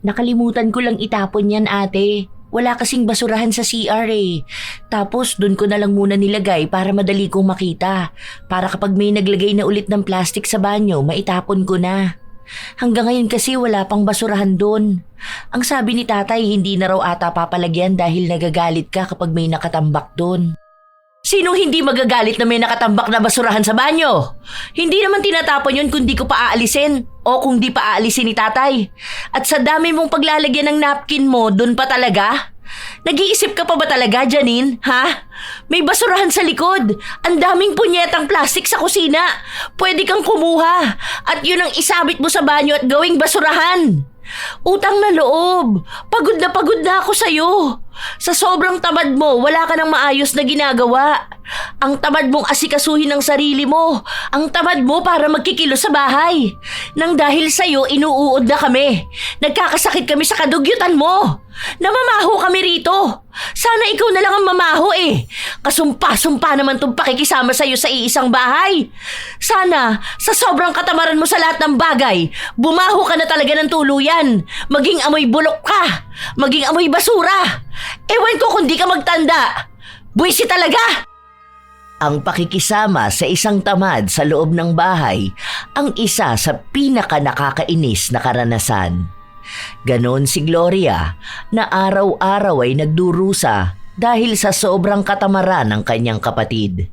Nakalimutan ko lang itapon yan, ate. Wala kasing basurahan sa CR eh. Tapos dun ko na lang muna nilagay para madali kong makita. Para kapag may naglagay na ulit ng plastic sa banyo, maitapon ko na. Hanggang ngayon kasi wala pang basurahan dun. Ang sabi ni tatay, hindi na raw ata papalagyan dahil nagagalit ka kapag may nakatambak dun. Sino hindi magagalit na may nakatambak na basurahan sa banyo? Hindi naman tinatapon yun kung di ko pa aalisin o kung di pa aalisin ni tatay. At sa dami mong paglalagyan ng napkin mo, dun pa talaga? Nag-iisip ka pa ba talaga, Janine? Ha? May basurahan sa likod. Ang daming punyetang plastic sa kusina. Pwede kang kumuha. At yun ang isabit mo sa banyo at gawing basurahan. Utang na loob. Pagod na ako sa'yo. Sa sobrang tamad mo, wala ka ng maayos na ginagawa. Ang tamad mong asikasuhin ang sarili mo. Ang tamad mo para magkikilos sa bahay. Nang dahil sa'yo, inuuod na kami. Nagkakasakit kami sa kadugyutan mo. Namamaho kami rito. Sana ikaw na lang ang mamaho eh. Kasumpa-sumpa naman tong pakikisama sa'yo sa iisang bahay. Sana, sa sobrang katamaran mo sa lahat ng bagay, bumaho ka na talaga ng tuluyan. Maging amoy bulok ka. Maging amoy basura. Ewan ko kung di ka magtanda. Buwisi talaga! Ang pakikisama sa isang tamad sa loob ng bahay ang isa sa pinaka-nakakainis na karanasan. Ganon si Gloria na araw-araw ay nagdurusa dahil sa sobrang katamaran ng kanyang kapatid.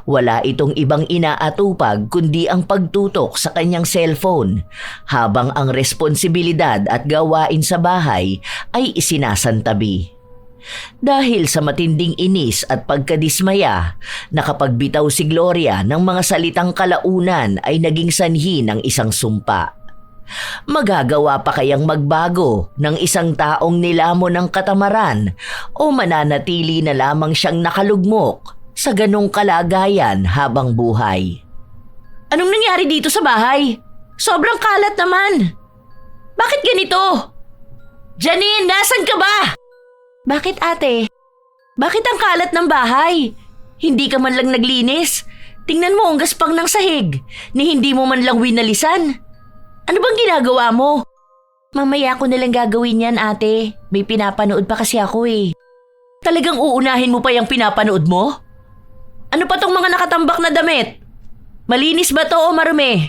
Wala itong ibang inaatupag kundi ang pagtutok sa kanyang cellphone habang ang responsibilidad at gawain sa bahay ay isinasantabi. Dahil sa matinding inis at pagkadismaya, nakapagbitaw si Gloria ng mga salitang kalaunan ay naging sanhi ng isang sumpa. Magagawa pa kayang magbago ng isang taong nilamon ng katamaran o mananatili na lamang siyang nakalugmok sa ganong kalagayan habang buhay? Anong nangyari dito sa bahay? Sobrang kalat naman. Bakit ganito? Janine, nasan ka ba? Bakit ate? Bakit ang kalat ng bahay? Hindi ka man lang naglinis. Tingnan mo ang gaspang ng sahig, ni hindi mo man lang winalisan. Ano bang ginagawa mo? Mamaya ko nalang gagawin yan, ate. May pinapanood pa kasi ako eh. Talagang uunahin mo pa yung pinapanood mo? Ano pa tong mga nakatambak na damit? Malinis ba to o marumi?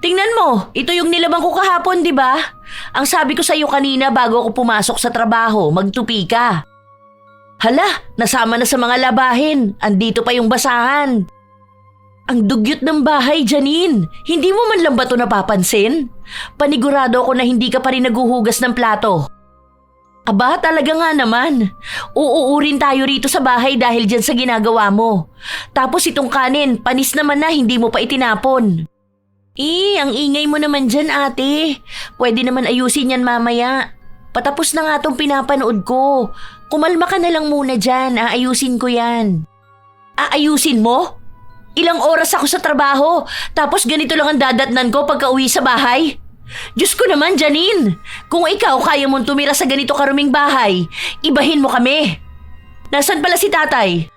Tingnan mo, ito yung nilabang ko kahapon, di ba? Ang sabi ko sa iyo kanina bago ako pumasok sa trabaho, magtupi ka. Hala, nasama na sa mga labahin. Andito pa yung basahan. Ang dugyot ng bahay, Janine. Hindi mo man lang ba ito napapansin? Panigurado ako na hindi ka pa rin naguhugas ng plato. Aba, talaga nga naman. Uuurin tayo rito sa bahay dahil dyan sa ginagawa mo. Tapos itong kanin, panis naman na hindi mo pa itinapon. Ang ingay mo naman dyan, ate. Pwede naman ayusin yan mamaya. Patapos na nga tong pinapanood ko. Kumalma ka na lang muna dyan, aayusin ko yan. Aayusin mo? Ilang oras ako sa trabaho, tapos ganito lang ang dadatnan ko pagka uwi sa bahay? Diyos ko naman, Janine. Kung ikaw kaya mong tumira sa ganito karuming bahay, ibahin mo kami. Nasaan pala si tatay?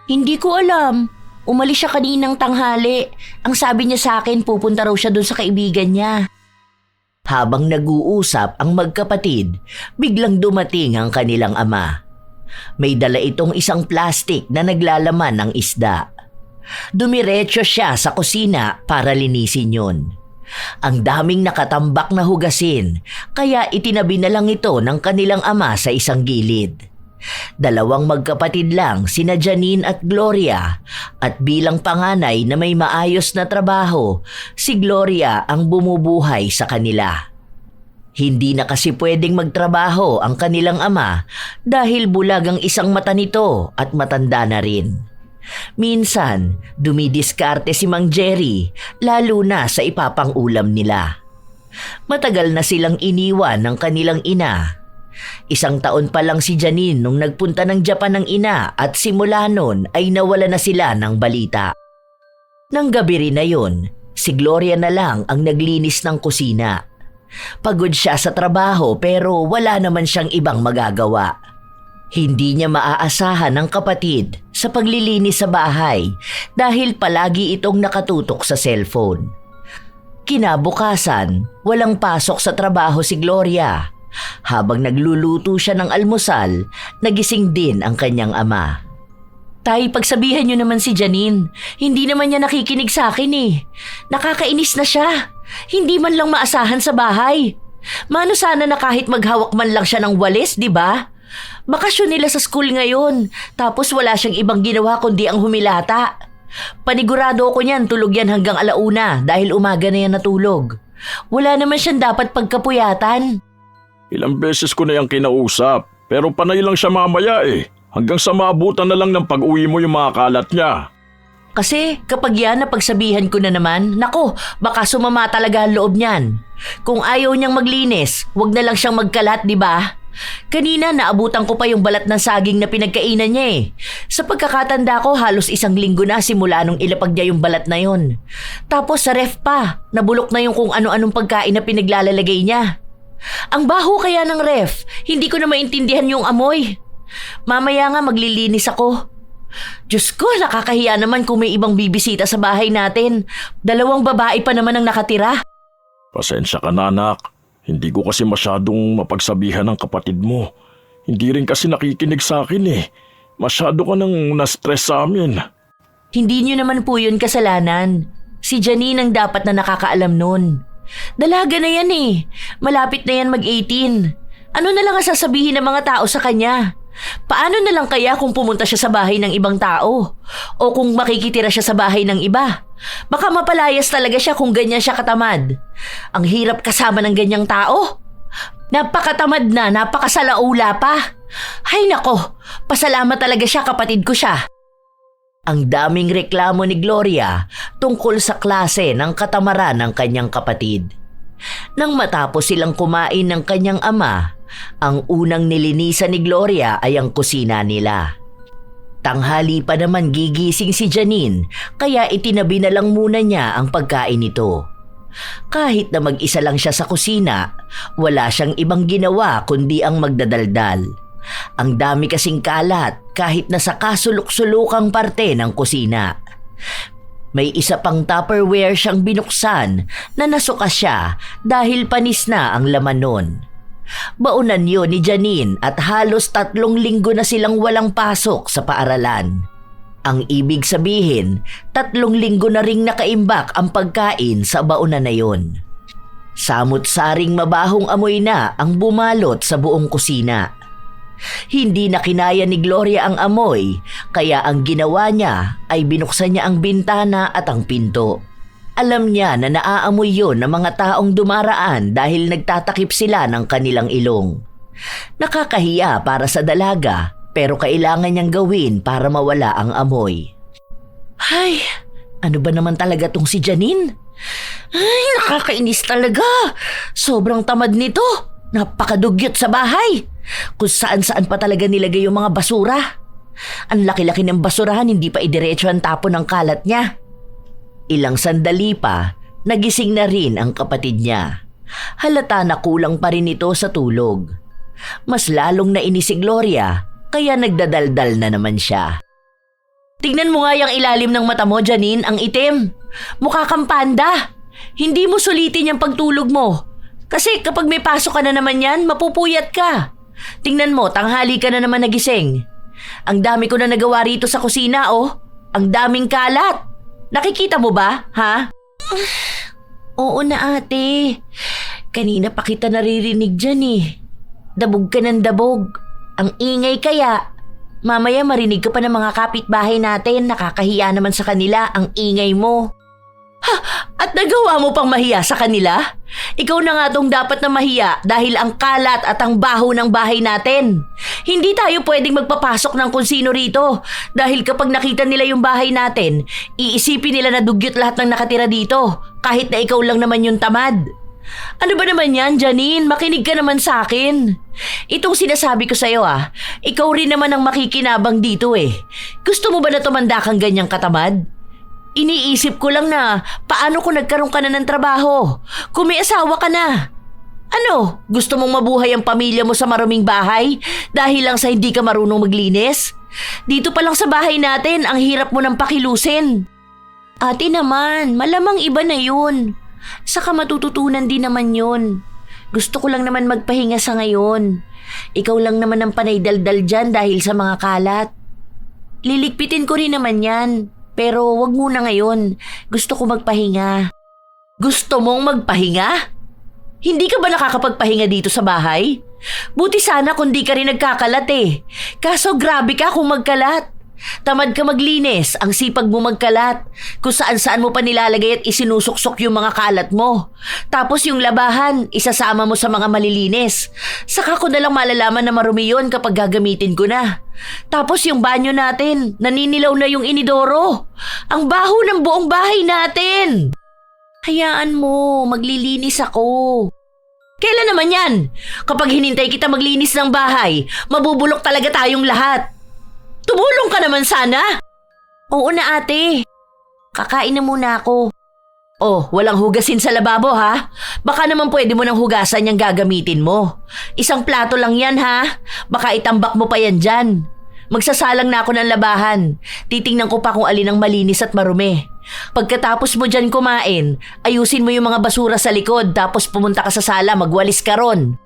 Hindi ko alam. Umalis siya kaninang tanghali. Ang sabi niya sa akin, pupunta raw siya doon sa kaibigan niya. Habang nag-uusap ang magkapatid, biglang dumating ang kanilang ama. May dala itong isang plastik na naglalaman ng isda. Dumiretso siya sa kusina para linisin yun. Ang daming nakatambak na hugasin, kaya itinabi na lang ito ng kanilang ama sa isang gilid. Dalawang magkapatid lang sina Janine at Gloria at bilang panganay na may maayos na trabaho, si Gloria ang bumubuhay sa kanila. Hindi na kasi pwedeng magtrabaho ang kanilang ama dahil bulag ang isang mata nito at matanda na rin. Minsan, dumidiskarte si Mang Jerry lalo na sa ipapang-ulam nila. Matagal na silang iniwan ng kanilang ina. 1 taon pa lang si Janine nung nagpunta ng Japan ng ina at simula nun ay nawala na sila ng balita. Nang gabi rin na yun, si Gloria na lang ang naglinis ng kusina. Pagod siya sa trabaho pero wala naman siyang ibang magagawa. Hindi niya maaasahan ng kapatid sa paglilinis sa bahay dahil palagi itong nakatutok sa cellphone. Kinabukasan, walang pasok sa trabaho si Gloria. Habang nagluluto siya ng almusal, nagising din ang kanyang ama. Tay, pagsabihan niyo naman si Janine. Hindi naman niya nakikinig sa akin eh. Nakakainis na siya. Hindi man lang maasahan sa bahay. Mano sana na kahit maghawak man lang siya ng walis, di ba? Bakasyon nila sa school ngayon, tapos wala siyang ibang ginawa kundi ang humilata. Panigurado ako niyan, tulog yan hanggang alauna dahil umaga na yan natulog. Wala naman siyang dapat pagkapuyatan. Ilang beses ko na yung kinausap, pero panay lang siya mamaya eh. Hanggang sa maabutan na lang ng pag-uwi mo yung mga kalat niya. Kasi kapag yan napagsabihan ko na naman, nako, baka sumama talaga ang loob niyan. Kung ayaw niyang maglinis, wag na lang siyang magkalat, di ba? Kanina naabutan ko pa yung balat ng saging na pinagkainan niya eh. Sa pagkakatanda ko, halos 1 linggo na simula nung ilapag niya yung balat na yon. Tapos sa ref pa, nabulok na yung kung ano-anong pagkain na pinaglalalagay niya. Ang baho kaya ng ref, hindi ko na maintindihan yung amoy. Mamaya nga maglilinis ako. Diyos ko, nakakahiya naman kung may ibang bibisita sa bahay natin. 2 babae pa naman ang nakatira. Pasensya ka na anak. Hindi ko kasi masyadong mapagsabihan ng kapatid mo. Hindi rin kasi nakikinig sa akin eh. Masyado ka nang na-stress sa amin. Hindi niyo naman po yun kasalanan. Si Janine ang dapat na nakakaalam nun. Dalaga na yan eh. Malapit na yan mag-18. Ano na lang ang sasabihin ng mga tao sa kanya? Paano na lang kaya kung pumunta siya sa bahay ng ibang tao? O kung makikitira siya sa bahay ng iba? Baka mapalayas talaga siya kung ganyan siya katamad. Ang hirap kasama ng ganyang tao. Napakatamad na, napakasalaula pa. Hay nako, pasalamat talaga siya, kapatid ko siya. Ang daming reklamo ni Gloria tungkol sa klase ng katamaran ng kanyang kapatid. Nang matapos silang kumain ng kanyang ama, ang unang nilinisan ni Gloria ay ang kusina nila. Tanghali pa naman gigising si Janine, kaya itinabi na lang muna niya ang pagkain nito. Kahit na mag-isa lang siya sa kusina, wala siyang ibang ginawa kundi ang magdadaldal. Ang dami kasing kalat kahit na sa kasulok-sulukang parte ng kusina. May isa pang Tupperware siyang binuksan na nasuka siya dahil panis na ang laman nun. Baunan yun ni Janine at halos 3 linggo na silang walang pasok sa paaralan. Ang ibig sabihin, 3 linggo na ring nakaimbak ang pagkain sa baunan na yun. Samut-saring mabahong amoy na ang bumalot sa buong kusina. Hindi na kinaya ni Gloria ang amoy, kaya ang ginawa niya ay binuksan niya ang bintana at ang pinto. Alam niya na naaamoy yon ng mga taong dumaraan dahil nagtatakip sila ng kanilang ilong. Nakakahiya para sa dalaga, pero kailangan niyang gawin para mawala ang amoy. Ay, ano ba naman talaga tong si Janine? Ay, nakakainis talaga. Sobrang tamad nito. Napakadugyot sa bahay. Kung saan-saan pa talaga nilagay yung mga basura. Ang laki-laki ng basurahan, hindi pa idiretso ang tapon ng kalat niya. Ilang sandali pa, nagising na rin ang kapatid niya. Halata na kulang pa rin ito sa tulog. Mas lalong nainis si Gloria, kaya nagdadaldal na naman siya. Tingnan mo nga yung ilalim ng mata mo, Janine, ang itim. Mukha kang panda. Hindi mo sulitin yung pagtulog mo. Kasi kapag may pasok ka na naman yan, mapupuyat ka. Tingnan mo, tanghali ka na naman nagising. Ang dami ko na nagawa rito sa kusina, oh. Ang daming kalat. Nakikita mo ba, ha? Oo na, ate. Kanina pa kita naririnig dyan eh. Dabog ka ng dabog. Ang ingay kaya. Mamaya marinig ka pa ng mga kapitbahay natin. Nakakahiya naman sa kanila ang ingay mo. Ha? At nagawa mo pang mahiya sa kanila? Ikaw na nga tong dapat na mahiya dahil ang kalat at ang baho ng bahay natin. Hindi tayo pwedeng magpapasok ng kung sino rito dahil kapag nakita nila yung bahay natin, iisipin nila na dugyot lahat ng nakatira dito kahit na ikaw lang naman yung tamad. Ano ba naman yan, Janine? Makinig ka naman sa akin. Itong sinasabi ko sa'yo ikaw rin naman ang makikinabang dito eh. Gusto mo ba na tumanda kang ganyang katamad? Iniisip ko lang na paano kung nagkaroon ka na ng trabaho, kung may asawa ka na. Ano, gusto mong mabuhay ang pamilya mo sa maruming bahay dahil lang sa hindi ka marunong maglinis? Dito pa lang sa bahay natin, ang hirap mo ng pakilusin. Ate naman, malamang iba na yun. Saka matututunan din naman yun. Gusto ko lang naman magpahinga sa ngayon. Ikaw lang naman ang panay daldal dyan dahil sa mga kalat. Liligpitin ko rin naman yan. Pero wag muna ngayon. Gusto ko magpahinga. Gusto mong magpahinga? Hindi ka ba nakakapagpahinga dito sa bahay? Buti sana kung di ka rin nagkakalat eh. Kaso grabe ka kung magkalat. Tamad ka maglinis, ang sipag mo magkalat. Kung saan-saan mo pa nilalagay at isinusuksok yung mga kalat mo. Tapos yung labahan, isasama mo sa mga malilinis. Saka ko nalang malalaman na marumi yun kapag gagamitin ko na. Tapos yung banyo natin, naninilaw na yung inidoro. Ang baho ng buong bahay natin. Hayaan mo, maglilinis ako. Kailan naman yan? Kapag hinintay kita maglinis ng bahay, mabubulok talaga tayong lahat. Tumulong ka naman sana. Oo na ate. Kakain na muna ako. Oh, walang hugasin sa lababo ha? Baka naman pwede mo nang hugasan yung gagamitin mo. Isang plato lang yan ha? Baka itambak mo pa yan dyan. Magsasalang na ako ng labahan. Titingnan ko pa kung alin ang malinis at marumi. Pagkatapos mo dyan kumain, ayusin mo yung mga basura sa likod tapos pumunta ka sa sala, magwalis ka ron.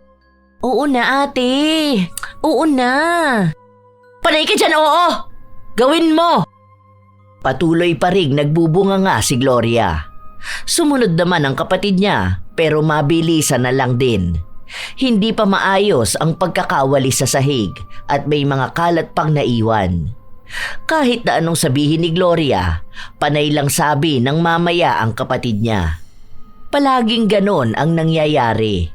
Oo na ate. Oo na. Panay ka dyan, oo! Gawin mo! Patuloy pa ring nagbubunga nga si Gloria. Sumunod naman ang kapatid niya pero mabilisan na lang din. Hindi pa maayos ang pagkakawali sa sahig at may mga kalat pang naiwan. Kahit na anong sabihin ni Gloria, panay lang sabi ng mamaya ang kapatid niya. Palaging ganon ang nangyayari.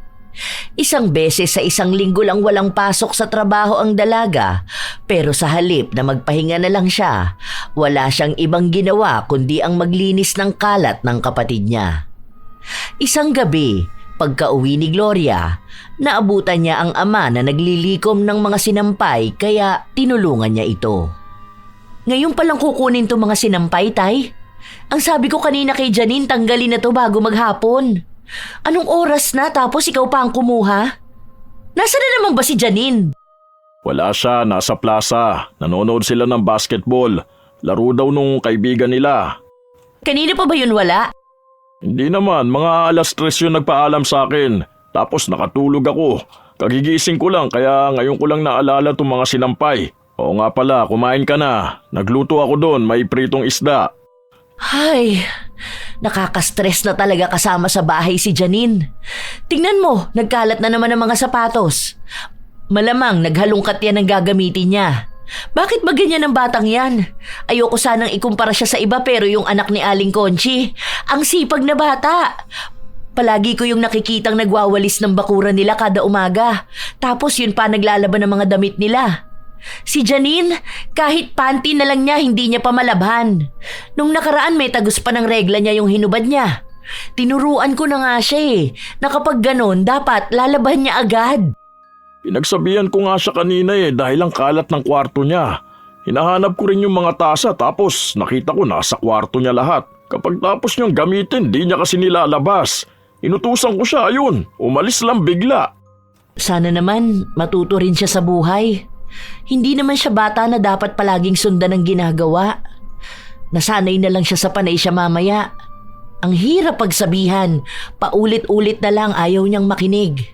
Isang beses sa isang linggo lang walang pasok sa trabaho ang dalaga, pero sa halip na magpahinga na lang siya, wala siyang ibang ginawa kundi ang maglinis ng kalat ng kapatid niya. Isang gabi, pagka-uwi ni Gloria, naabutan niya ang ama na naglilikom ng mga sinampay kaya tinulungan niya ito. Ngayon palang kukunin to mga sinampay, tay? Ang sabi ko kanina kay Janine, tanggalin na to bago maghapon. Anong oras na tapos ikaw pa ang kumuha? Nasaan na naman ba si Janine? Wala siya, nasa plaza. Nanonood sila ng basketball. Laro daw nung kaibigan nila. Kanina pa ba yun wala? Hindi naman, mga 3:00 yun nagpaalam sa akin. Tapos nakatulog ako. Kagigising ko lang kaya ngayon ko lang naalala itong mga sinampay. Oo nga pala, kumain ka na. Nagluto ako doon, may pritong isda. Ay, nakaka-stress na talaga kasama sa bahay si Janine. Tingnan mo, nagkalat na naman ang mga sapatos. Malamang naghalongkat yan ang gagamitin niya. Bakit ba ganyan ang batang yan? Ayoko sanang ikumpara siya sa iba pero yung anak ni Aling Conchi, ang sipag na bata. Palagi ko yung nakikitang nagwawalis ng bakuran nila kada umaga. Tapos yun pa naglalaban ng mga damit nila. Si Janine, kahit panty na lang niya hindi niya pa malabhan. Nung nakaraan may tagus pa ng regla niya yung hinubad niya. Tinuruan ko na nga siya na kapag ganon dapat lalaban niya agad. Pinagsabihan ko nga siya kanina dahil ang kalat ng kwarto niya. Hinahanap ko rin yung mga tasa tapos nakita ko nasa kwarto niya lahat. Kapag tapos niyang gamitin, di niya kasi nilalabas. Inutusan ko siya, ayun, umalis lang bigla. Sana naman matuto rin siya sa buhay. Hindi naman siya bata na dapat palaging sundan ang ginagawa. Nasanay na lang siya sa panay siya mamaya. Ang hirap pagsabihan, paulit-ulit na lang ayaw niyang makinig.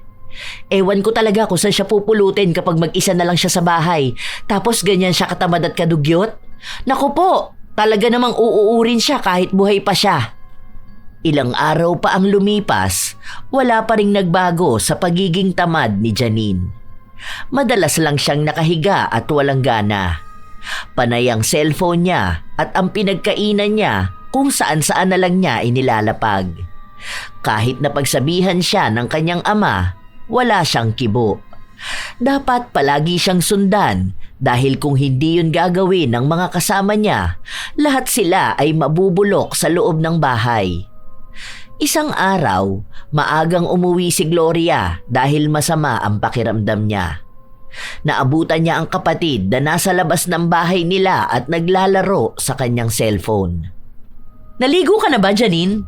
Ewan ko talaga kung saan siya pupulutin kapag mag-isa na lang siya sa bahay. Tapos ganyan siya katamad at kadugyot. Naku po, talaga namang uuurin siya kahit buhay pa siya. Ilang araw pa ang lumipas, wala pa ring nagbago sa pagiging tamad ni Janine. Madalas lang siyang nakahiga at walang gana. Panay ang cellphone niya at ang pinagkainan niya kung saan-saan na lang niya inilalapag. Kahit napagsabihan siya ng kanyang ama, wala siyang kibo. Dapat palagi siyang sundan dahil kung hindi yun gagawin ng mga kasama niya, lahat sila ay mabubulok sa loob ng bahay. Isang araw, maagang umuwi si Gloria dahil masama ang pakiramdam niya. Naabutan niya ang kapatid na nasa labas ng bahay nila at naglalaro sa kanyang cellphone. Naligo ka na ba, Janine?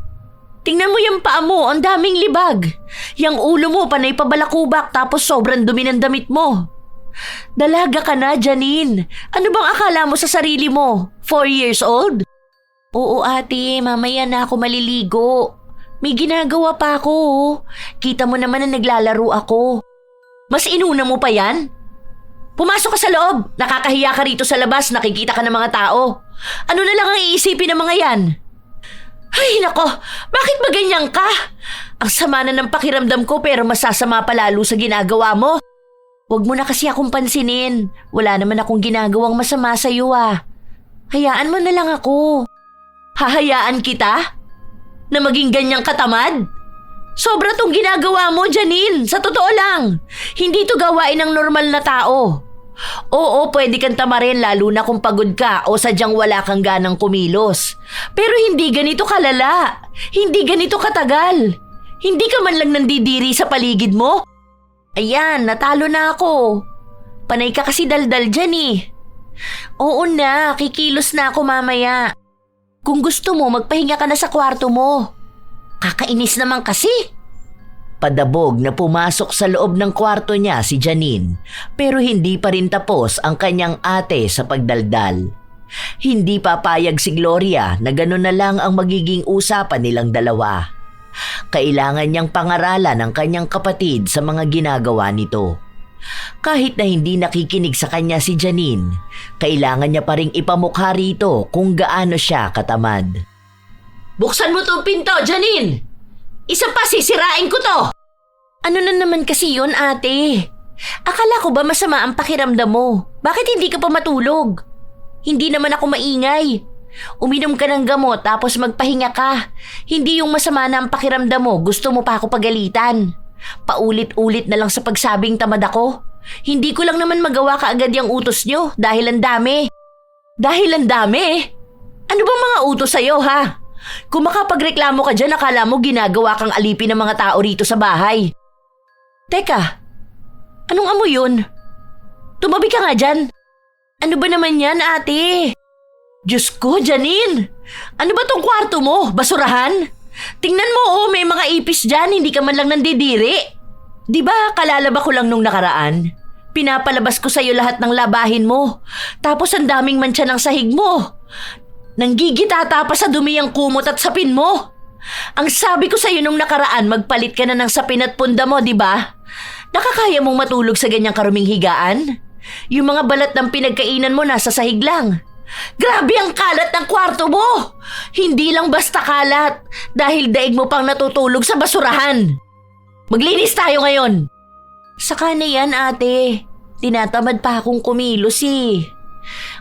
Tingnan mo yung paa mo, ang daming libag. Yang ulo mo panay pabalakubak tapos sobrang dumi ng damit mo. Dalaga ka na, Janine. Ano bang akala mo sa sarili mo? 4 years old? Oo ate, mamaya na ako maliligo. May ginagawa pa ako, oh. Kita mo naman na naglalaro ako. Mas inuna mo pa yan? Pumasok ka sa loob. Nakakahiya ka rito sa labas. Nakikita ka ng mga tao. Ano na lang ang iisipin ng mga yan? Ay, nako. Bakit ba ganyan ka? Ang sama na ng pakiramdam ko pero masasama pa lalo sa ginagawa mo. Huwag mo na kasi akong pansinin. Wala naman akong ginagawang masama sa'yo ah. Hayaan mo na lang ako. Hahayaan kita? Na maging ganyang katamad? Sobra tong ginagawa mo, Janine. Sa totoo lang. Hindi to gawain ng normal na tao. Oo, pwede kang tamarin lalo na kung pagod ka o sadyang wala kang ganang kumilos. Pero hindi ganito kalala. Hindi ganito katagal. Hindi ka man lang nandidiri sa paligid mo. Ayan, natalo na ako. Panay ka kasi daldal dyan eh. Oo na, kikilos na ako mamaya. Kung gusto mo, magpahinga ka na sa kwarto mo. Kakainis naman kasi. Padabog na pumasok sa loob ng kwarto niya si Janine pero hindi pa rin tapos ang kanyang ate sa pagdaldal. Hindi papayag si Gloria na gano'n na lang ang magiging usapan nilang dalawa. Kailangan niyang pangaralan ang kanyang kapatid sa mga ginagawa nito. Kahit na hindi nakikinig sa kanya si Janine, kailangan niya pa ring ipamukha rito kung gaano siya katamad. Buksan mo tong pinto, Janine! Isa pa, sisirain ko to! Ano na naman kasi yun, ate? Akala ko ba masama ang pakiramdam mo? Bakit hindi ka pa matulog? Hindi naman ako maingay. Uminom ka ng gamot tapos magpahinga ka. Hindi yung masama na ang pakiramdam mo, gusto mo pa ako pagalitan. Paulit-ulit na lang sa pagsabing tamad ako. Hindi ko lang naman magawa kaagad yung utos nyo dahil ang dami. Dahil ang dami? Ano bang mga utos sa'yo, ha? Kung makapagreklamo ka dyan, akala mo ginagawa kang alipin ng mga tao rito sa bahay. Teka, anong amoy yun? Tumabi ka nga dyan. Ano ba naman yan, ate? Diyos ko, Janine! Ano ba tong kwarto mo? Basurahan? Tingnan mo, oh, may mga ipis dyan, hindi ka man lang nandidiri. Di ba kalalaba ko lang nung nakaraan? Pinapalabas ko sa'yo lahat ng labahin mo. Tapos ang daming mantsa ng sahig mo. Nanggigitata pa sa dumi ang kumot at sapin mo. Ang sabi ko sa'yo nung nakaraan, magpalit ka na ng sapin at punda mo, di ba? Nakakaya mong matulog sa ganyang karuming higaan? Yung mga balat ng pinagkainan mo nasa sahig lang. Grabe ang kalat ng kwarto mo! Hindi lang basta kalat, dahil daig mo pang natutulog sa basurahan. Maglinis tayo ngayon. Saka na yan, ate. Tinatamad pa akong kumilos eh.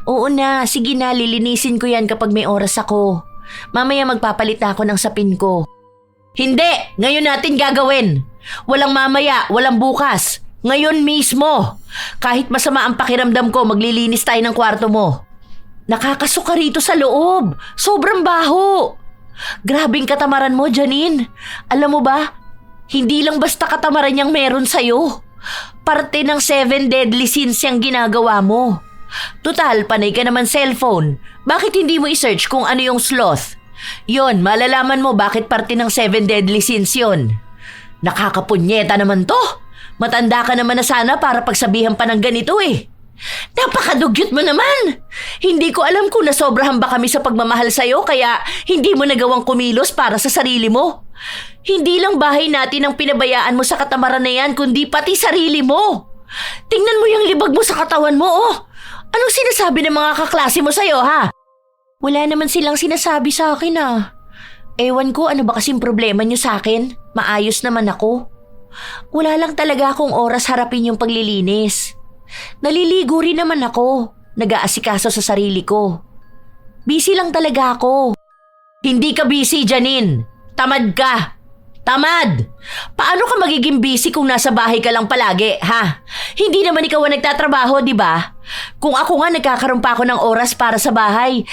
Oo na, sige na, lilinisin ko yan kapag may oras ako. Mamaya magpapalit na ako ng sapin ko. Hindi! Ngayon natin gagawin! Walang mamaya, walang bukas. Ngayon mismo! Kahit masama ang pakiramdam ko, maglilinis tayo ng kwarto mo. Nakakasuka rito sa loob. Sobrang baho. Grabing katamaran mo, Janine. Alam mo ba, hindi lang basta katamaran yung meron sa'yo. Parte ng 7 deadly sins yung ginagawa mo. Tutal, panay ka naman cellphone. Bakit hindi mo i-search kung ano yung sloth? Yon, malalaman mo bakit parte ng 7 deadly sins yon. Nakakapunyeta naman to. Matanda ka naman na sana para pagsabihan pa ng ganito eh. Napakadugyot mo naman. Hindi ko alam kung nasobrahan ba kami sa pagmamahal sa'yo kaya hindi mo nagawang kumilos para sa sarili mo. Hindi lang bahay natin ang pinabayaan mo sa katamaran na yan kundi pati sarili mo. Tingnan mo yung libag mo sa katawan mo oh. Anong sinasabi ng mga kaklase mo sa'yo, ha? Wala naman silang sinasabi sa akin, ah. Ewan ko ano ba kasing problema niyo sa akin. Maayos naman ako. Wala lang talaga akong oras harapin yung paglilinis. Naliligo rin naman ako. Nag-aasikaso sa sarili ko. Busy lang talaga ako. Hindi ka busy, Janine. Tamad ka. Tamad! Paano ka magiging busy kung nasa bahay ka lang palagi, ha? Hindi naman ikaw ang nagtatrabaho, di ba? Kung ako nga nagkakaroon pa ako ng oras para sa bahay,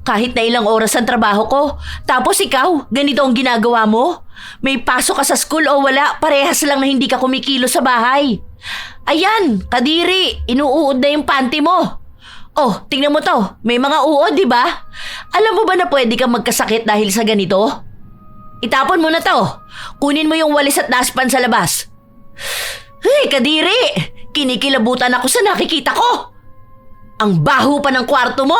kahit na ilang oras ang trabaho ko, tapos ikaw, ganito ang ginagawa mo? May pasok ka sa school o wala, parehas lang na hindi ka kumikilo sa bahay. Ayan, kadiri, inuuod na yung panty mo. Oh, tingnan mo to, may mga uod, di ba? Alam mo ba na pwede kang magkasakit dahil sa ganito? Itapon mo na to. Kunin mo yung walis at dustpan sa labas. Hey, kadiri! Kinikilabutan ako sa nakikita ko. Ang baho pa ng kwarto mo.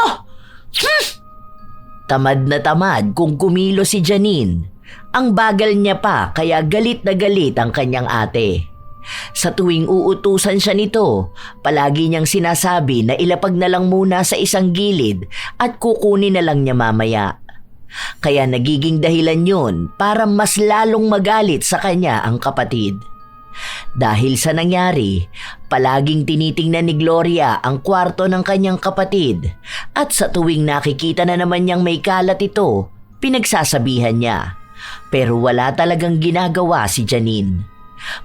Tamad na tamad kung kumilo si Janine. Ang bagal niya pa kaya galit na galit ang kanyang ate. Sa tuwing uutusan siya nito, palagi niyang sinasabi na ilapag na lang muna sa isang gilid at kukunin na lang niya mamaya. Kaya nagiging dahilan yun para mas lalong magalit sa kanya ang kapatid. Dahil sa nangyari, palaging tinitingnan ni Gloria ang kwarto ng kanyang kapatid at sa tuwing nakikita na naman niyang may kalat ito, pinagsasabihan niya. Pero wala talagang ginagawa si Janine.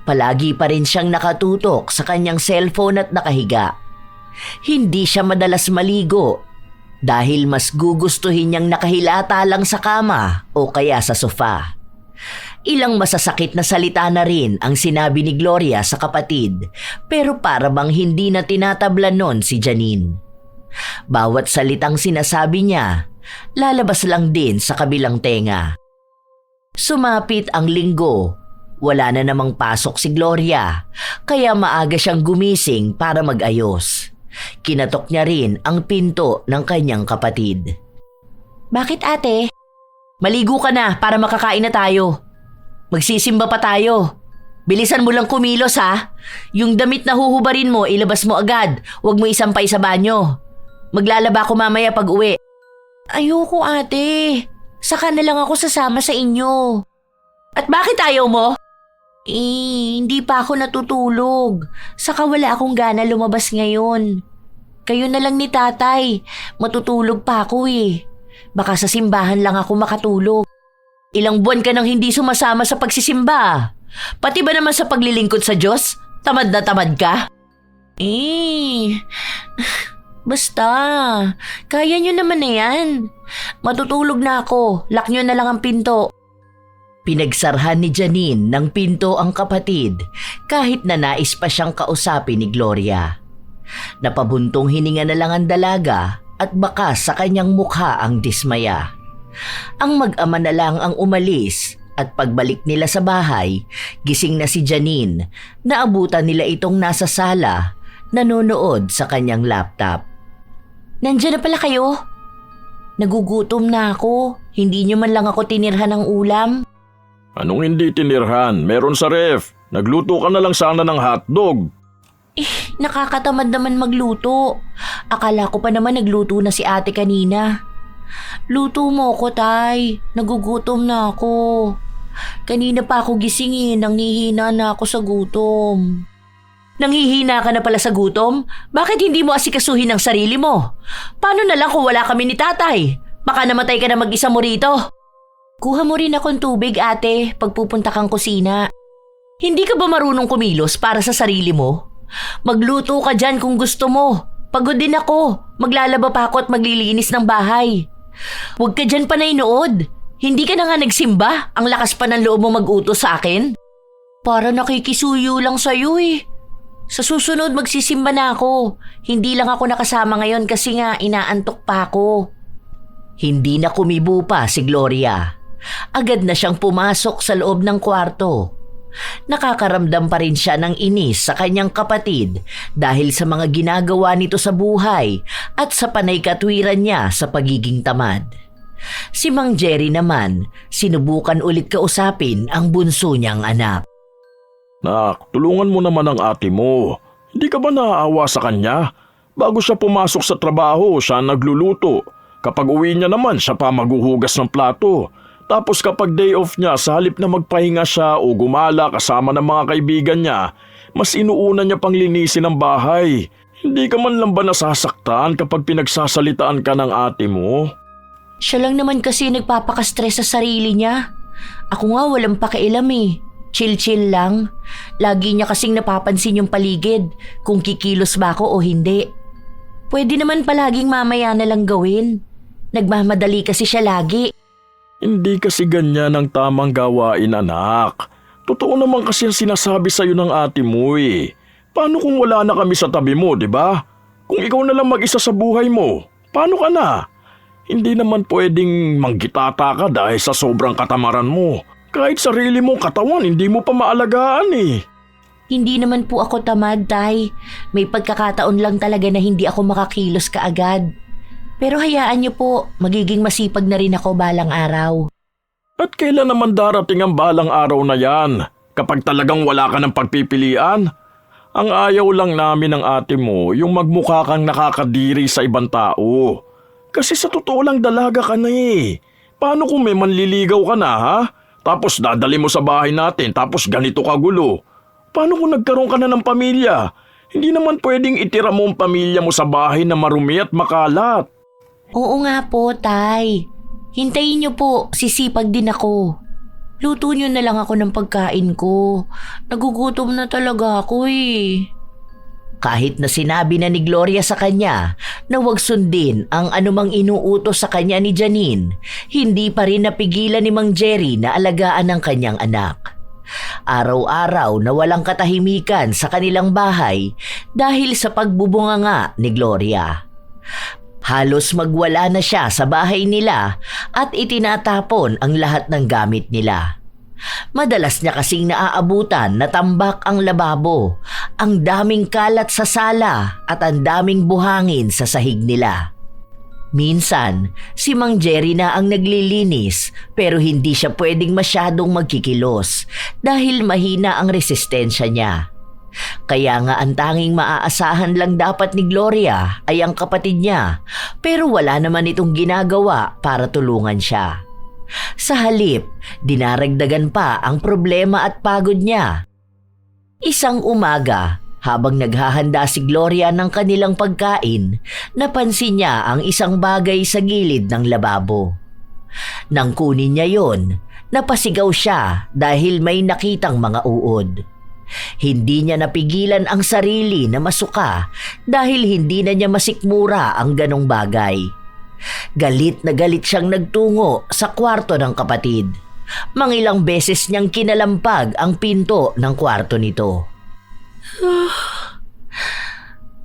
Palagi pa rin siyang nakatutok sa kanyang cellphone at nakahiga. Hindi siya madalas maligo dahil mas gugustuhin niyang nakahilata lang sa kama o kaya sa sofa. Ilang masasakit na salita na rin ang sinabi ni Gloria sa kapatid pero para bang hindi na tinatablan nun si Janine. Bawat salitang sinasabi niya, lalabas lang din sa kabilang tenga. Sumapit ang linggo. Wala na namang pasok si Gloria, kaya maaga siyang gumising para mag-ayos. Kinatok niya rin ang pinto ng kanyang kapatid. Bakit ate? Maligo ka na para makakain na tayo. Magsisimba pa tayo. Bilisan mo lang kumilos ha. Yung damit na huhubarin mo, ilabas mo agad. Huwag mo isampay sa banyo. Maglalaba ko mamaya pag uwi. Ayoko ate. Saka na lang ako sasama sa inyo. At bakit ayaw mo? Hindi pa ako natutulog. Saka wala akong gana lumabas ngayon. Kayo na lang ni tatay. Matutulog pa ako eh. Baka sa simbahan lang ako makatulog. Ilang buwan ka nang hindi sumasama sa pagsisimba. Pati ba naman sa paglilingkod sa Diyos? Tamad na tamad ka? Basta. Kaya nyo naman na yan. Matutulog na ako. Lock nyo na lang ang pinto. Pinagsarhan ni Janine ng pinto ang kapatid kahit na nais pa siyang kausapin ni Gloria. Napabuntong hininga na lang ang dalaga at bakas sa kanyang mukha ang dismaya. Ang mag-ama na lang ang umalis at pagbalik nila sa bahay, gising na si Janine. Naabutan nila itong nasa sala, nanonood sa kanyang laptop. Nandiyan na pala kayo? Nagugutom na ako. Hindi nyo man lang ako tinirhan ng ulam. Anong hindi tinirhan? Meron sa ref. Nagluto ka na lang sana ng hotdog. Nakakatamad naman magluto. Akala ko pa naman nagluto na si ate kanina. Luto mo ko, tay. Nagugutom na ako. Kanina pa ako gisingin, nanghihina na ako sa gutom. Nanghihina ka na pala sa gutom? Bakit hindi mo asikasuhin ang sarili mo? Paano na lang kung wala kami ni tatay? Baka namatay ka na mag-isa mo rito. Kuha mo rin akong tubig, ate, pagpupunta kang kusina. Hindi ka ba marunong kumilos para sa sarili mo? Magluto ka dyan kung gusto mo. Pagod din ako. Maglalaba pa ako at maglilinis ng bahay. Huwag ka dyan panaynood. Hindi ka na nga nagsimba. Ang lakas pa ng loob mo mag-utos sa akin. Para nakikisuyo lang sa'yo eh. Sa susunod magsisimba na ako. Hindi lang ako nakasama ngayon kasi nga inaantok pa ako. Hindi na kumibo pa si Gloria. Agad na siyang pumasok sa loob ng kwarto. Nakakaramdam pa rin siya ng inis sa kanyang kapatid dahil sa mga ginagawa nito sa buhay at sa panay katwiran niya sa pagiging tamad. Si Mang Jerry naman, sinubukan ulit kausapin ang bunso niyang anak. Nak, tulungan mo naman ang ate mo. Hindi ka ba naaawa sa kanya? Bago siya pumasok sa trabaho, siya nagluluto. Kapag uwi niya naman, siya pa maghuhugas ng plato. Tapos kapag day off niya, sa halip na magpahinga siya o gumala kasama ng mga kaibigan niya, mas inuuna niya pang linisin ang bahay. Hindi ka man lang ba nasasaktan kapag pinagsasalitaan ka ng ate mo? Siya lang naman kasi nagpapaka-stress sa sarili niya. Ako nga walang pakialam eh. Chill-chill lang. Lagi niya kasing napapansin yung paligid kung kikilos ba ako o hindi. Pwede naman palaging mamaya na lang gawin. Nagmamadali kasi siya lagi. Hindi kasi ganyan ang tamang gawain, anak. Totoo naman kasi ang sinasabi sa'yo ng ate mo eh. Paano kung wala na kami sa tabi mo, di ba? Kung ikaw na lang mag-isa sa buhay mo, paano ka na? Hindi naman pwedeng manggitata ka dahil sa sobrang katamaran mo. Kahit sarili mong katawan, hindi mo pa maalagaan eh. Hindi naman po ako tamad, tay. May pagkakataon lang talaga na hindi ako makakilos kaagad. Pero hayaan niyo po, magiging masipag na rin ako balang araw. At kailan naman darating ang balang araw na yan? Kapag talagang wala ka ng pagpipilian? Ang ayaw lang namin ng ate mo yung magmukha kang nakakadiri sa ibang tao. Kasi sa totoo lang dalaga ka na eh. Paano kung may manliligaw ka na ha? Tapos dadali mo sa bahay natin tapos ganito kagulo. Paano kung nagkaroon ka na ng pamilya? Hindi naman pwedeng itira mo ang pamilya mo sa bahay na marumi at makalat. Oo nga po, Tay. Hintayin niyo po, sisipag din ako. Luto niyo na lang ako ng pagkain ko. Nagugutom na talaga ako eh. Kahit na sinabi na ni Gloria sa kanya na huwag sundin ang anumang inuutos sa kanya ni Janine, hindi pa rin napigilan ni Mang Jerry na alagaan ang kanyang anak. Araw-araw na walang katahimikan sa kanilang bahay dahil sa pagbubunganga ni Gloria. Halos magwala na siya sa bahay nila at itinatapon ang lahat ng gamit nila. Madalas niya kasing naaabutan na tambak ang lababo, ang daming kalat sa sala at ang daming buhangin sa sahig nila. Minsan, si Mang Jerry na ang naglilinis pero hindi siya pwedeng masyadong magkikilos dahil mahina ang resistensya niya. Kaya nga ang tanging maaasahan lang dapat ni Gloria ay ang kapatid niya pero wala naman itong ginagawa para tulungan siya. Sa halip, dinaragdagan pa ang problema at pagod niya. Isang umaga, habang naghahanda si Gloria ng kanilang pagkain, napansin niya ang isang bagay sa gilid ng lababo. Nang kunin niya yon, napasigaw siya dahil may nakitang mga uod. Hindi niya napigilan ang sarili na masuka dahil hindi na niya masikmura ang ganong bagay. Galit na galit siyang nagtungo sa kwarto ng kapatid. Mangilang beses niyang kinalampag ang pinto ng kwarto nito.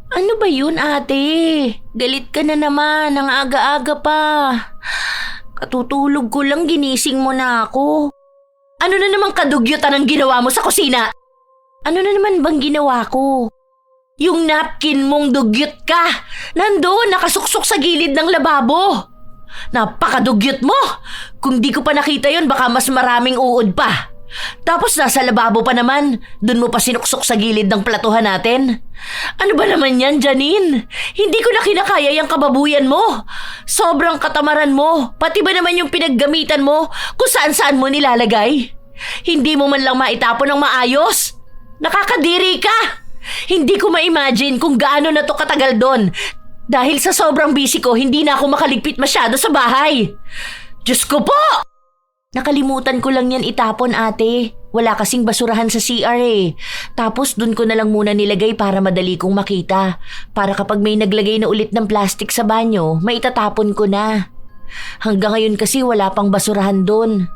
Ano ba yun, ate? Galit ka na naman, ang aga-aga pa. Katutulog ko lang, ginising mo na ako. Ano na namang kadugyutan ang ginawa mo sa kusina? Ano na naman bang ginawa ko? Yung napkin mong dugyot ka, nandoon nakasuksok sa gilid ng lababo. Napakadugyot mo! Kung di ko pa nakita yon, baka mas maraming uod pa. Tapos nasa lababo pa naman, dun mo pa sinuksok sa gilid ng platuhan natin. Ano ba naman yan, Janine? Hindi ko na kinakaya yung kababuyan mo. Sobrang katamaran mo, pati ba naman yung pinaggamitan mo kung saan-saan mo nilalagay? Hindi mo man lang maitapon ng maayos? Nakakadiri ka! Hindi ko ma-imagine kung gaano na to katagal doon. Dahil sa sobrang busy ko, hindi na ako makaligpit masyado sa bahay. Diyos ko po! Nakalimutan ko lang yan itapon, ate. Wala kasing basurahan sa CR eh. Tapos dun ko na lang muna nilagay para madali kong makita. Para kapag may naglagay na ulit ng plastic sa banyo, maitatapon ko na. Hanggang ngayon kasi wala pang basurahan doon.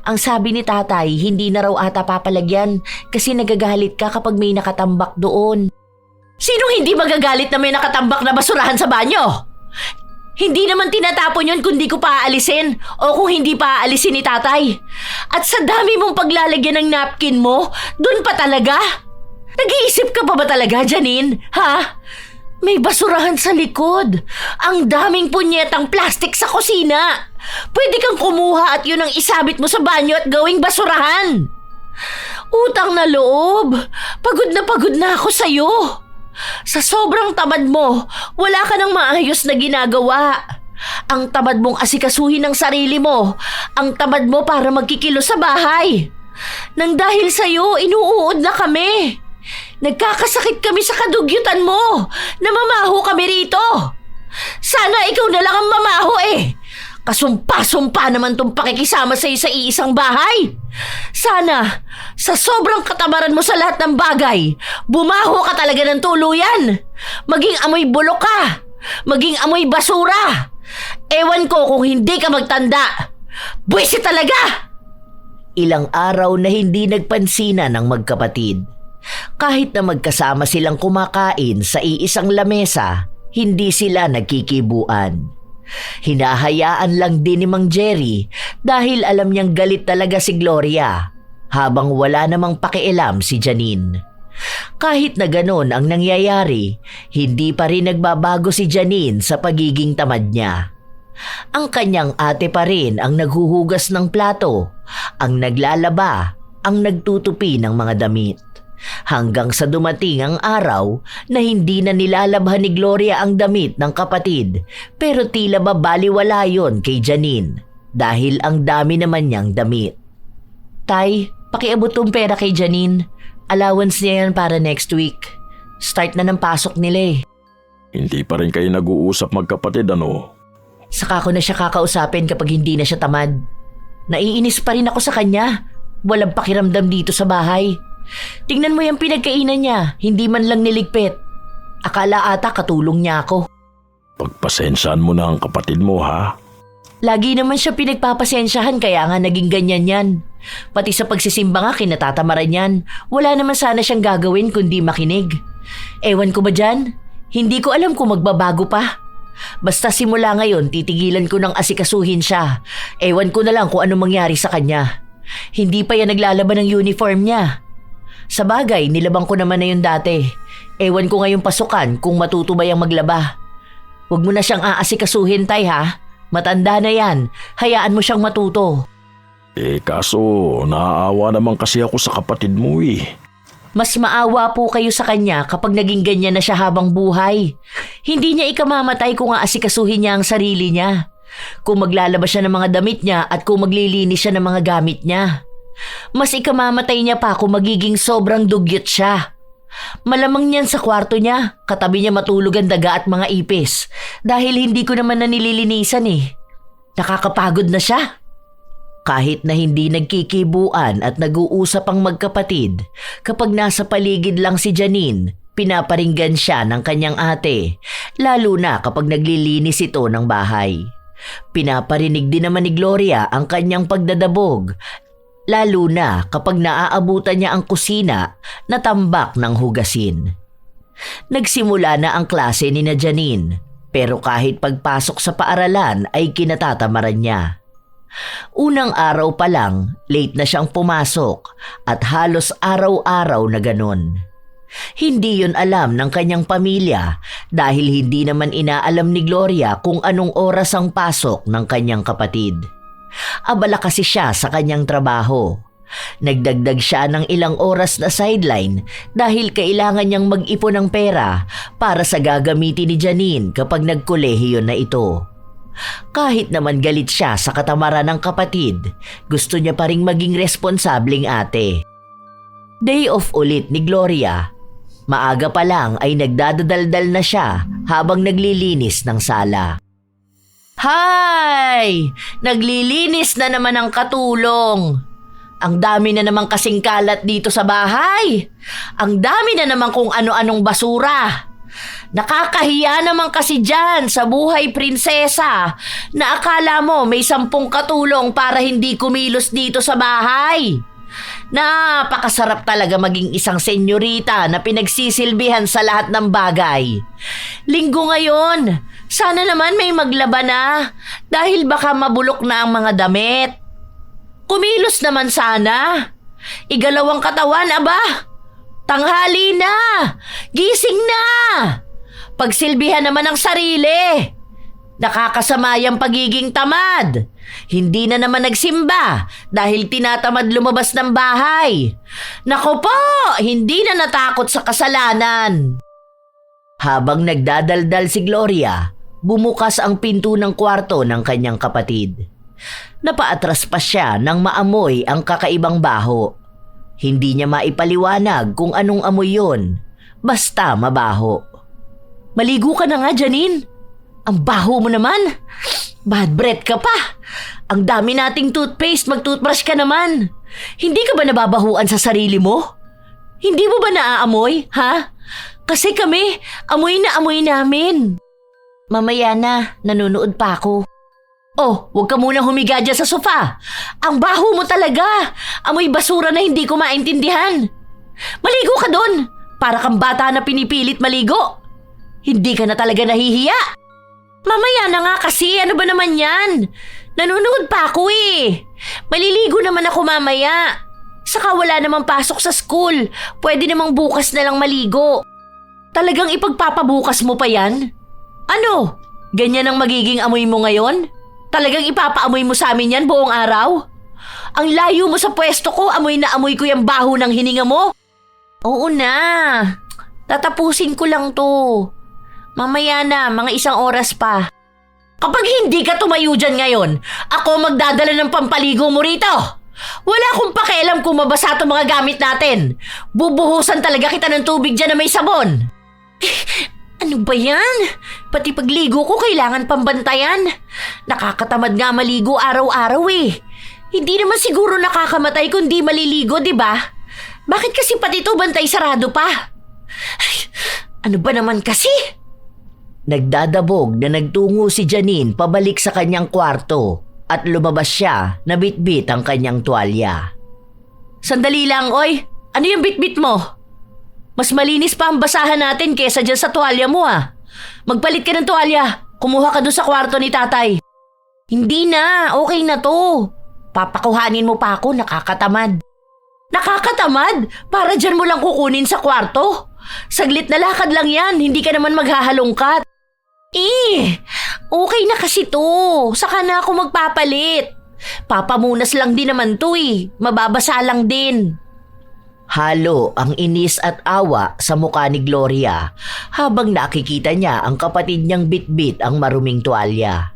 Ang sabi ni tatay, hindi na raw ata papalagyan kasi nagagalit ka kapag may nakatambak doon. Sinong hindi magagalit na may nakatambak na basurahan sa banyo? Hindi naman tinatapon yun kung di ko pa aalisin o kung hindi pa aalisin ni tatay. At sa dami mong paglalagyan ng napkin mo, doon pa talaga? Nag-iisip ka pa ba talaga, Janine? Ha? May basurahan sa likod. Ang daming punyetang plastic sa kusina. Pwede kang kumuha at yun ang isabit mo sa banyo at gawing basurahan. Utang na loob. Pagod na ako sa'yo. Sa sobrang tamad mo, wala ka nang maayos na ginagawa. Ang tamad mong asikasuhin ng sarili mo. Ang tamad mo para magkikilos sa bahay. Nang dahil sa'yo, inuuod na kami. Nagkakasakit kami sa kadugyutan mo. Namamaho kami rito. Sana ikaw na lang ang mamaho eh. Kasumpa-sumpa naman tong pakikisama sa'yo sa iisang bahay. Sana, sa sobrang katamaran mo sa lahat ng bagay, bumaho ka talaga ng tuluyan. Maging amoy bulok ka. Maging amoy basura. Ewan ko kung hindi ka magtanda. Buwisit talaga! Ilang araw na hindi nagpansinan ng magkapatid. Kahit na magkasama silang kumakain sa iisang lamesa, hindi sila nagkikibuan. Hinahayaan lang din ni Mang Jerry dahil alam niyang galit talaga si Gloria habang wala namang pakialam si Janine. Kahit na ganon ang nangyayari, hindi pa rin nagbabago si Janine sa pagiging tamad niya. Ang kanyang ate pa rin ang naghuhugas ng plato, ang naglalaba, ang nagtutupi ng mga damit. Hanggang sa dumating ang araw na hindi na nilalabhan ni Gloria ang damit ng kapatid, pero tila ba baliwala yon kay Janine dahil ang dami naman niyang damit. Tay, pakiabot tong pera kay Janine. Allowance niya yan para next week. Start na ng pasok nila eh. Hindi pa rin kayo nag-uusap magkapatid ano? Saka ko na siya kakausapin kapag hindi na siya tamad. Naiinis pa rin ako sa kanya. Walang pakiramdam dito sa bahay. Tingnan mo yung pinagkainan niya, hindi man lang niligpit. Akala ata katulong niya ako. Pagpasensyahan mo na ang kapatid mo ha? Lagi naman siya pinagpapasensyahan kaya nga naging ganyan yan. Pati sa pagsisimba nga kinatatamaran yan. Wala naman sana siyang gagawin kundi makinig. Ewan ko ba dyan? Hindi ko alam kung magbabago pa. Basta simula ngayon titigilan ko ng asikasuhin siya. Ewan ko na lang kung ano mangyari sa kanya. Hindi pa yan naglalaban ng uniform niya. Sa bagay, nilabang ko naman na yun dati. Ewan ko ngayong pasukan kung matuto ba yung maglaba. Huwag mo na siyang aasikasuhin, tay ha. Matanda na yan. Hayaan mo siyang matuto. Kaso naaawa naman kasi ako sa kapatid mo eh. Mas maawa po kayo sa kanya kapag naging ganyan na siya habang buhay. Hindi niya ikamamatay kung aasikasuhin niya ang sarili niya. Kung maglalaba siya ng mga damit niya at kung maglilinis siya ng mga gamit niya. Mas ikamamatay niya pa kung magiging sobrang dugyot siya. Malamang niyan sa kwarto niya, katabi niya matulog ang daga at mga ipis dahil hindi ko naman na nililinisan eh. Nakakapagod na siya. Kahit na hindi nagkikibuan at nag-uusap ang magkapatid, kapag nasa paligid lang si Janine, pinaparinggan siya ng kanyang ate, lalo na kapag naglilinis ito ng bahay. Pinaparinig din naman ni Gloria ang kanyang pagdadabog, lalo na kapag naaabutan niya ang kusina na tambak ng hugasin. Nagsimula na ang klase ni na Janine, pero kahit pagpasok sa paaralan ay kinatatamaran niya. Unang araw pa lang, late na siyang pumasok at halos araw-araw na ganon. Hindi yun alam ng kanyang pamilya dahil hindi naman inaalam ni Gloria kung anong oras ang pasok ng kanyang kapatid. Abala kasi siya sa kanyang trabaho. Nagdagdag siya ng ilang oras na sideline dahil kailangan niyang mag-ipon ng pera para sa gagamitin ni Janine kapag nagkolehiyo na ito. Kahit naman galit siya sa katamaran ng kapatid, gusto niya pa ring maging responsableng ate. Day off ulit ni Gloria. Maaga pa lang ay nagdadadaldal na siya habang naglilinis ng sala. Hay! Naglilinis na naman ang katulong. Ang dami na naman kasing kalat dito sa bahay. Ang dami na naman kung ano-anong basura. Nakakahiya naman kasi dyan sa buhay prinsesa na akala mo may 10 katulong para hindi kumilos dito sa bahay. Napakasarap talaga maging isang senyorita na pinagsisilbihan sa lahat ng bagay. Linggo ngayon, sana naman may maglaba na dahil baka mabulok na ang mga damit. Kumilos naman sana. Igalawang katawan, aba. Tanghali na! Gising na! Pagsilbihan naman ang sarili. Nakakasama yung pagiging tamad. Hindi na naman nagsimba dahil tinatamad lumabas ng bahay. Naku po, hindi na natakot sa kasalanan. Habang nagdadaldal si Gloria, bumukas ang pinto ng kwarto ng kanyang kapatid. Napaatras pa siya nang maamoy ang kakaibang baho. Hindi niya maipaliwanag kung anong amoy yun. Basta mabaho. Maligo ka na nga, Janine. Ang baho mo naman. Bad breath ka pa. Ang dami nating toothpaste, mag-toothbrush ka naman. Hindi ka ba nababahuan sa sarili mo? Hindi mo ba naaamoy, ha? Kasi kami, amoy na amoy namin. Mamaya na, nanonood pa ako. Oh, huwag ka munang humiga dyan sa sofa. Ang baho mo talaga. Amoy basura na hindi ko maintindihan. Maligo ka doon. Para kang bata na pinipilit maligo. Hindi ka na talaga nahihiya. Mamaya na nga kasi, ano ba naman yan? Nanonood pa ako eh. Maliligo naman ako mamaya. Saka wala namang pasok sa school. Pwede namang bukas na lang maligo. Talagang ipagpapabukas mo pa yan? Ano? Ganyan ang magiging amoy mo ngayon? Talagang ipapaamoy mo sa amin yan buong araw? Ang layo mo sa pwesto ko, amoy na amoy ko yung baho ng hininga mo. Oo na. Tatapusin ko lang to. Mamaya na, mga 1 oras pa. Kapag hindi ka tumayo dyan ngayon, ako magdadala ng pampaligo mo rito. Wala akong pakialam kung mabasa itong mga gamit natin. Bubuhusan talaga kita ng tubig dyan na may sabon. Ano ba yan? Pati pagligo ko kailangan pambantayan. Nakakatamad nga maligo araw-araw eh. Hindi naman siguro nakakamatay kung di maliligo, di ba? Bakit kasi pati ito bantay sarado pa? Ay, ano ba naman kasi? Nagdadabog na nagtungo si Janine pabalik sa kanyang kwarto at lumabas siya na bitbit ang kanyang tuwalya. Sandali lang, oy. Ano yung bitbit mo? Mas malinis pa ang basahan natin kesa dyan sa tuwalya mo ah. Magpalit ka ng tuwalya. Kumuha ka doon sa kwarto ni tatay. Hindi na, okay na to. Papakuhanin mo pa ako, nakakatamad. Nakakatamad? Para dyan mo lang kukunin sa kwarto? Saglit na lakad lang yan, hindi ka naman maghahalongkat. Okay na kasi to. Saka na ako magpapalit. Papamunas lang din naman to eh. Mababasa lang din. Halo ang inis at awa sa mukha ni Gloria habang nakikita niya ang kapatid niyang bitbit ang maruming tuwalya.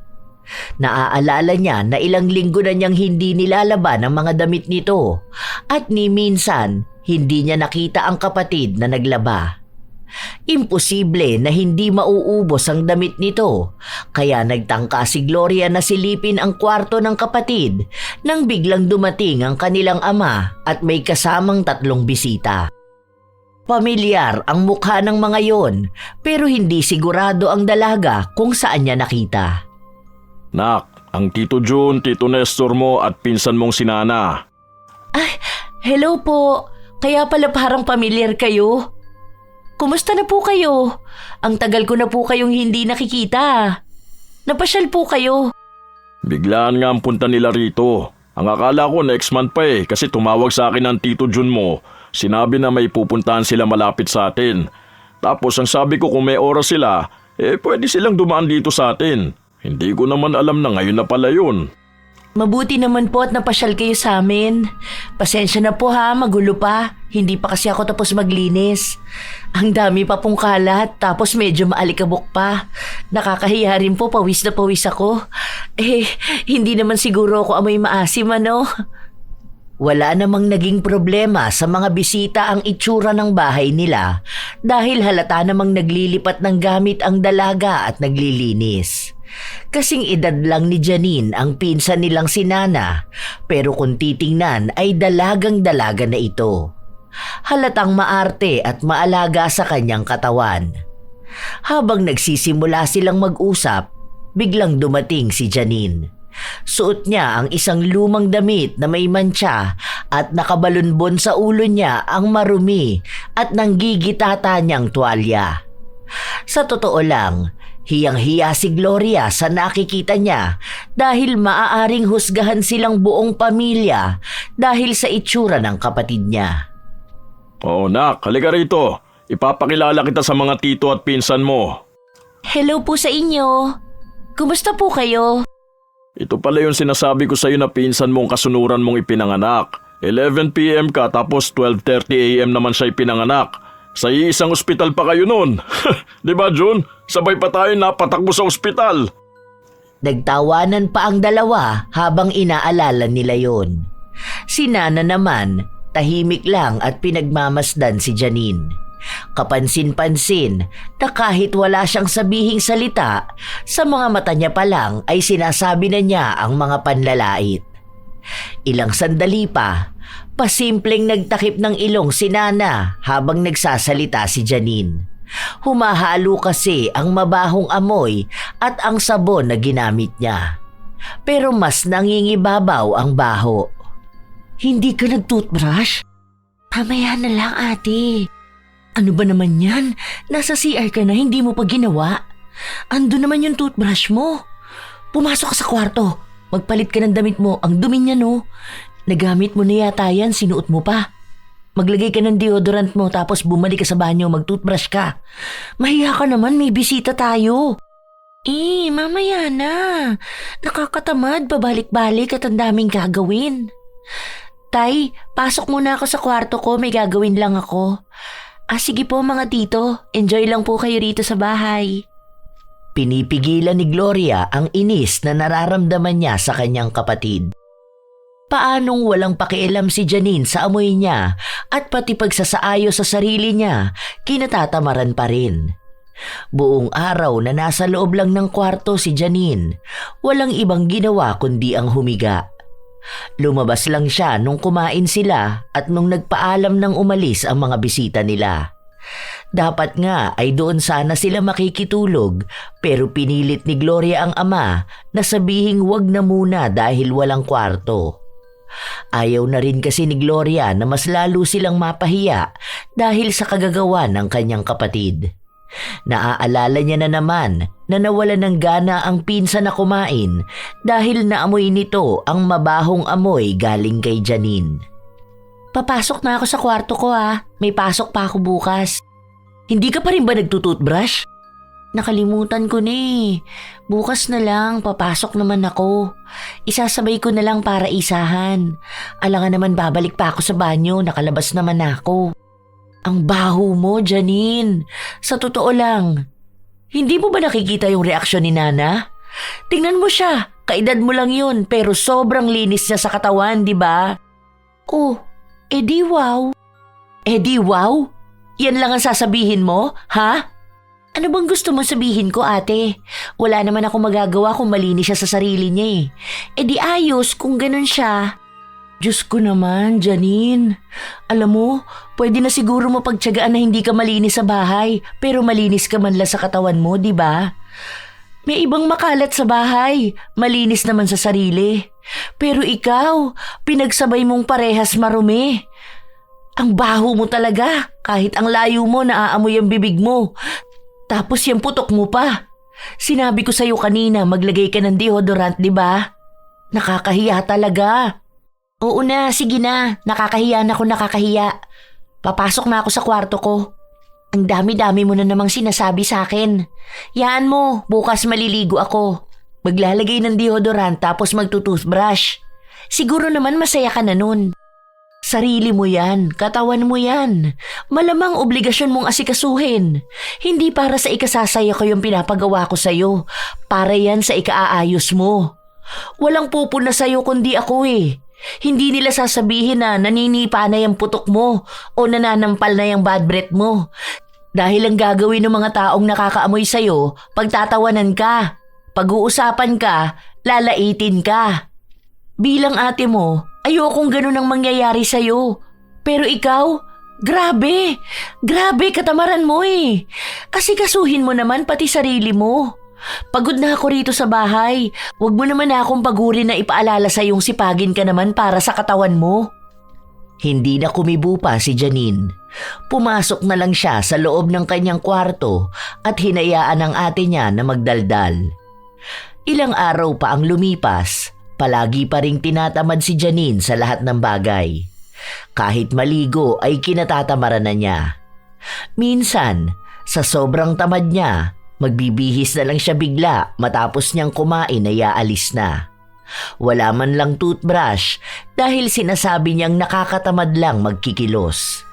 Naaalala niya na ilang linggo na niyang hindi nilalaban ang mga damit nito at ni minsan hindi niya nakita ang kapatid na naglaba. Imposible na hindi mauubos ang damit nito, kaya nagtangka si Gloria na silipin ang kwarto ng kapatid nang biglang dumating ang kanilang ama at may kasamang 3 bisita. Pamilyar ang mukha ng mga yon pero hindi sigurado ang dalaga kung saan niya nakita. Nak, ang Tito Jun, Tito Nestor mo at pinsan mong si Nana. Ay, hello po. Kaya pala parang pamilyar kayo. Kumusta na po kayo? Ang tagal ko na po kayong hindi nakikita. Napasyal po kayo. Biglaan nga ang punta nila rito. Ang akala ko next month pa kasi tumawag sa akin ang Tito Jun mo. Sinabi na may pupuntahan sila malapit sa atin. Tapos ang sabi ko kung may oras sila, pwede silang dumaan dito sa atin. Hindi ko naman alam na ngayon na pala yun. Mabuti naman po at napasyal kayo sa amin. Pasensya na po ha, magulo pa. Hindi pa kasi ako tapos maglinis. Ang dami pa pong kalat, tapos medyo maalikabok pa. Nakakahiya rin po, pawis na pawis ako. Hindi naman siguro ako amoy maasim ano. Wala namang naging problema sa mga bisita ang itsura ng bahay nila dahil halata namang naglilipat ng gamit ang dalaga at naglilinis. Kasing edad lang ni Janine ang pinsan nilang si Nana, pero kung titingnan ay dalagang-dalaga na ito. Halatang maarte at maalaga sa kanyang katawan. Habang nagsisimula silang mag-usap, biglang dumating si Janine. Suot niya ang isang lumang damit na may mantsa at nakabalunbon sa ulo niya ang marumi at nanggigitata niyang tuwalya. Sa totoo lang, hiyang-hiya si Gloria sa nakikita niya dahil maaaring husgahan silang buong pamilya dahil sa itsura ng kapatid niya. Oo nak, halika rito. Ipapakilala kita sa mga tito at pinsan mo. Hello po sa inyo. Kumusta po kayo? Ito pala yung sinasabi ko sa'yo na pinsan mong kasunuran mong ipinanganak. 11 p.m. ka tapos 12:30 a.m. naman siya ipinanganak. Sa isang ospital pa kayo nun. Di ba Jun? Sabay pa tayo napatakbo sa ospital. Nagtawanan pa ang dalawa habang inaalala nila yon. Si Nana naman, tahimik lang at pinagmamasdan si Janine. Kapansin-pansin na kahit wala siyang sabihing salita, sa mga mata niya pa lang ay sinasabi na niya ang mga panlalait. Ilang sandali pa, pasimpleng nagtakip ng ilong si Nana habang nagsasalita si Janine. Humahalo kasi ang mabahong amoy at ang sabon na ginamit niya. Pero mas nangingibabaw ang baho. Hindi ka nag-toothbrush? Pamaya na lang ate. Ano ba naman yan? Nasa CR ka na, hindi mo pa ginawa. Ando naman yung toothbrush mo. Pumasok ka sa kwarto. Magpalit ka ng damit mo. Ang dumi niya no. Nagamit mo na yata yan, sinuot mo pa. Maglagay ka ng deodorant mo tapos bumalik ka sa banyo, mag-toothbrush ka. Mahiya ka naman, may bisita tayo. Mamaya na. Nakakatamad, pabalik-balik at ang daming gagawin. Tay, pasok muna ako sa kwarto ko, may gagawin lang ako. Sige po mga tito, enjoy lang po kayo rito sa bahay. Pinipigilan ni Gloria ang inis na nararamdaman niya sa kanyang kapatid. Paanong walang pakialam si Janine sa amoy niya at pati pagsasaayo sa sarili niya, kinatatamaran pa rin. Buong araw na nasa loob lang ng kwarto si Janine, walang ibang ginawa kundi ang humiga. Lumabas lang siya nung kumain sila at nung nagpaalam ng umalis ang mga bisita nila. Dapat nga ay doon sana sila makikitulog pero pinilit ni Gloria ang ama na sabihing wag na muna dahil walang kwarto. Ayaw na rin kasi ni Gloria na mas lalo silang mapahiya dahil sa kagagawa ng kanyang kapatid. Naaalala niya na naman na nawala ng gana ang pinsan na kumain dahil naamoy nito ang mabahong amoy galing kay Janine. Papasok na ako sa kwarto ko may pasok pa ako bukas. Hindi ka pa rin ba nagtututbrush? Nakalimutan ko na Bukas na lang, papasok naman ako. Isasabay ko na lang para isahan. Alangan naman babalik pa ako sa banyo, nakalabas naman ako. Ang baho mo, Janine. Sa totoo lang. Hindi mo ba nakikita yung reaksyon ni Nana? Tingnan mo siya, kaedad mo lang yun pero sobrang linis niya sa katawan, di ba? Oh, edi wow. Edi wow? Yan lang ang sasabihin mo, ha? Ano bang gusto mo sabihin ko, ate? Wala naman ako magagawa kung malinis siya sa sarili niya Edi ayos kung ganun siya. Diyos ko naman, Janine. Alam mo, pwede na siguro mapagtiyagaan na hindi ka malinis sa bahay, pero malinis ka man lang sa katawan mo, di ba? May ibang makalat sa bahay, malinis naman sa sarili. Pero ikaw, pinagsabay mong parehas marumi. Ang baho mo talaga, kahit ang layo mo naaamoy ang bibig mo. Tapos yung putok mo pa. Sinabi ko sa'yo kanina maglagay ka ng deodorant, di ba? Nakakahiya talaga. Oo na, sige na. Nakakahiya na ako, nakakahiya. Papasok na ako sa kwarto ko. Ang dami-dami mo na namang sinasabi sa akin. Yaan mo, bukas maliligo ako. Maglalagay ng deodorant tapos magtutoothbrush. Siguro naman masaya ka na nun. Sarili mo yan, katawan mo yan. Malamang obligasyon mong asikasuhin. Hindi para sa ikasasaya ko yung pinapagawa ko sa'yo. Para yan sa ikaaayos mo. Walang pupuna sa'yo kundi ako Hindi nila sasabihin na naninipa na yung putok mo o nananampal na yung bad breath mo. Dahil ang gagawin ng mga taong nakakaamoy sa'yo, pagtatawanan ka, pag-uusapan ka, lalaitin ka. Bilang ate mo, ayokong ganun ang mangyayari sa'yo. Pero ikaw, grabe katamaran mo Asikasuhin mo naman pati sarili mo. Pagod na ako rito sa bahay. Huwag mo naman akong pagurin na ipaalala sa iyong sipagin ka naman para sa katawan mo. Hindi na kumibo pa si Janine. Pumasok na lang siya sa loob ng kanyang kwarto at hinayaan ang ate niya na magdaldal. Ilang araw pa ang lumipas, palagi pa ring tinatamad si Janine sa lahat ng bagay. Kahit maligo ay kinatatamaran na niya. Minsan, sa sobrang tamad niya, magbibihis na lang siya bigla matapos niyang kumain ay aalis na. Wala man lang toothbrush dahil sinasabi niyang nakakatamad lang magkikilos.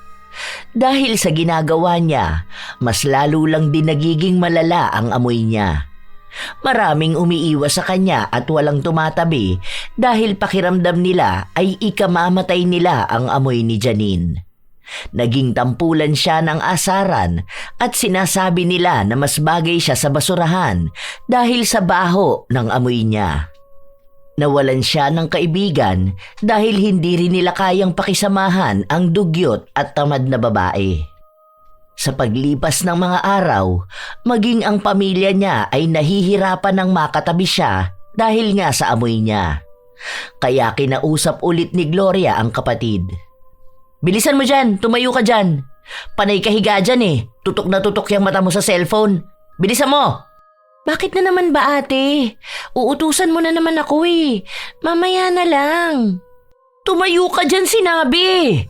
Dahil sa ginagawa niya, mas lalo lang din nagiging malala ang amoy niya. Maraming umiiwas sa kanya at walang tumatabi dahil pakiramdam nila ay ikamamatay nila ang amoy ni Janine. Naging tampulan siya ng asaran at sinasabi nila na mas bagay siya sa basurahan dahil sa baho ng amoy niya. Nawalan siya ng kaibigan dahil hindi rin nila kayang pakisamahan ang dugyot at tamad na babae. Sa paglipas ng mga araw, maging ang pamilya niya ay nahihirapan ng makatabi siya dahil nga sa amoy niya. Kaya kinausap ulit ni Gloria ang kapatid. Bilisan mo dyan, tumayo ka dyan. Panay ka higa dyan tutok na tutok yung mata mo sa cellphone. Bilisan mo! Bakit na naman ba ate? Uutusan mo na naman ako Mamaya na lang. Tumayo ka dyan sinabi.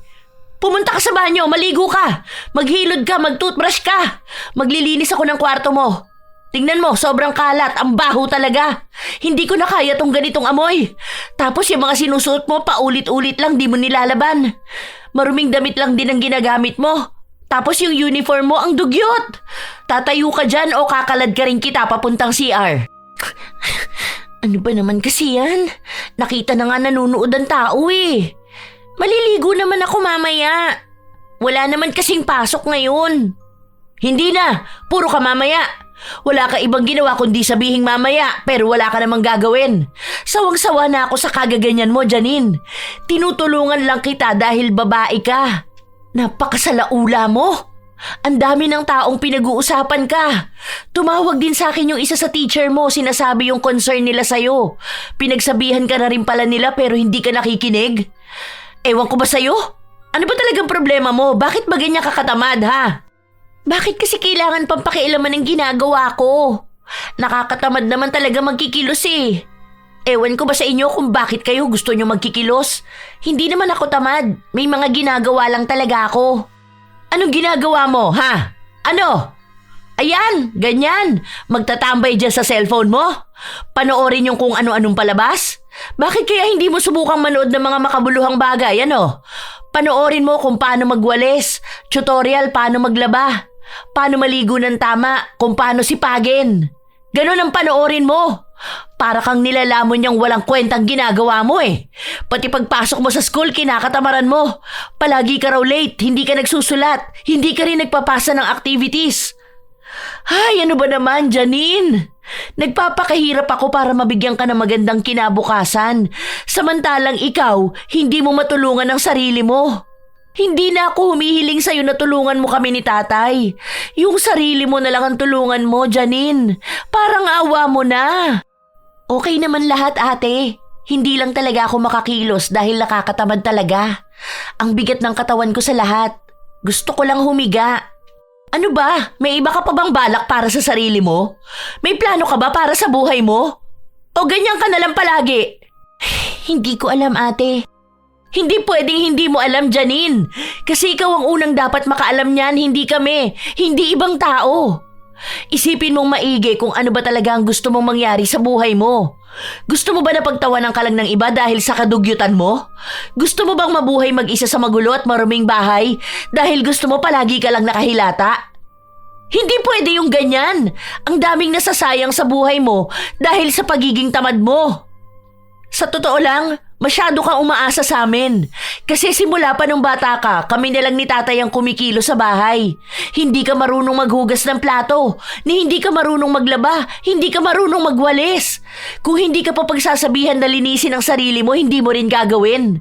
Pumunta ka sa banyo, maligo ka. Maghilod ka, magtoothbrush ka. Maglilinis ako ng kwarto mo. Tingnan mo, sobrang kalat. Ang baho talaga. Hindi ko na kaya tong ganitong amoy. Tapos yung mga sinusuot mo, paulit-ulit lang, di mo nilalaban. Maruming damit lang din ang ginagamit mo. Tapos yung uniform mo, ang dugyot. Tatayo ka dyan o kakalad ka rin kita papuntang CR. Ano ba naman kasi yan? Nakita na nga nanunood ang tao eh. Maliligo naman ako mamaya. Wala naman kasing pasok ngayon. Hindi na, puro ka mamaya. Wala ka ibang ginawa kundi sabihing mamaya pero wala ka namang gagawin. Sawang-sawa na ako sa kagaganyan mo, Janine. Tinutulungan lang kita dahil babae ka. Napakasalaula mo. Ang dami ng taong pinag-uusapan ka. Tumawag din sa akin yung isa sa teacher mo, sinasabi yung concern nila sa'yo. Pinagsabihan ka na rin pala nila pero hindi ka nakikinig. Ewan ko ba sa'yo? Ano ba talagang problema mo? Bakit ba ganyan kakatamad, ha? Bakit kasi kailangan pang pakialaman ng ginagawa ko? Nakakatamad naman talaga magkikilos eh. Ewan ko ba sa inyo kung bakit kayo gusto nyo magkikilos? Hindi naman ako tamad. May mga ginagawa lang talaga ako. Anong ginagawa mo, ha? Ano? Ayan, ganyan. Magtatambay dyan sa cellphone mo? Panoorin yung kung ano-anong palabas? Bakit kaya hindi mo subukang manood ng mga makabuluhang bagay, ano? Panoorin mo kung paano magwalis, tutorial paano maglaba, paano maligo ng tama, kung paano sipagin. Ganon ang panoorin mo. Para kang nilalamon niyang walang kwentang ginagawa mo eh. Pati pagpasok mo sa school, kinakatamaran mo. Palagi ka raw late, hindi ka nagsusulat, hindi ka rin nagpapasa ng activities. Ay, ano ba naman, Janine? Nagpapakahirap ako para mabigyan ka ng magandang kinabukasan. Samantalang ikaw, hindi mo matulungan ang sarili mo. Hindi na ako humihiling sa'yo na tulungan mo kami ni tatay. Yung sarili mo na lang ang tulungan mo, Janine. Parang awa mo na. Okay naman lahat, ate. Hindi lang talaga ako makakilos dahil nakakatamad talaga. Ang bigat ng katawan ko sa lahat. Gusto ko lang humiga. Ano ba? May iba ka pa bang balak para sa sarili mo? May plano ka ba para sa buhay mo? O ganyan ka na lang palagi? Hindi ko alam, ate. Hindi pwedeng hindi mo alam, Janine. Kasi ikaw ang unang dapat makaalam niyan, hindi kami. Hindi ibang tao. Isipin mong maigi kung ano ba talaga ang gusto mong mangyari sa buhay mo. Gusto mo ba na pagtawanan ka lang ng iba dahil sa kadugyutan mo? Gusto mo bang mabuhay mag-isa sa magulo at maruming bahay dahil gusto mo palagi ka lang nakahilata? Hindi pwede yung ganyan. Ang daming nasasayang sa buhay mo dahil sa pagiging tamad mo. Sa totoo lang, masyado kang umaasa sa amin. Kasi simula pa nung bata ka, kami na lang ni tatay ang kumikilo sa bahay. Hindi ka marunong maghugas ng plato, ni hindi ka marunong maglaba, hindi ka marunong magwalis. Kung hindi ka pa pagsasabihan na linisin ang sarili mo, hindi mo rin gagawin.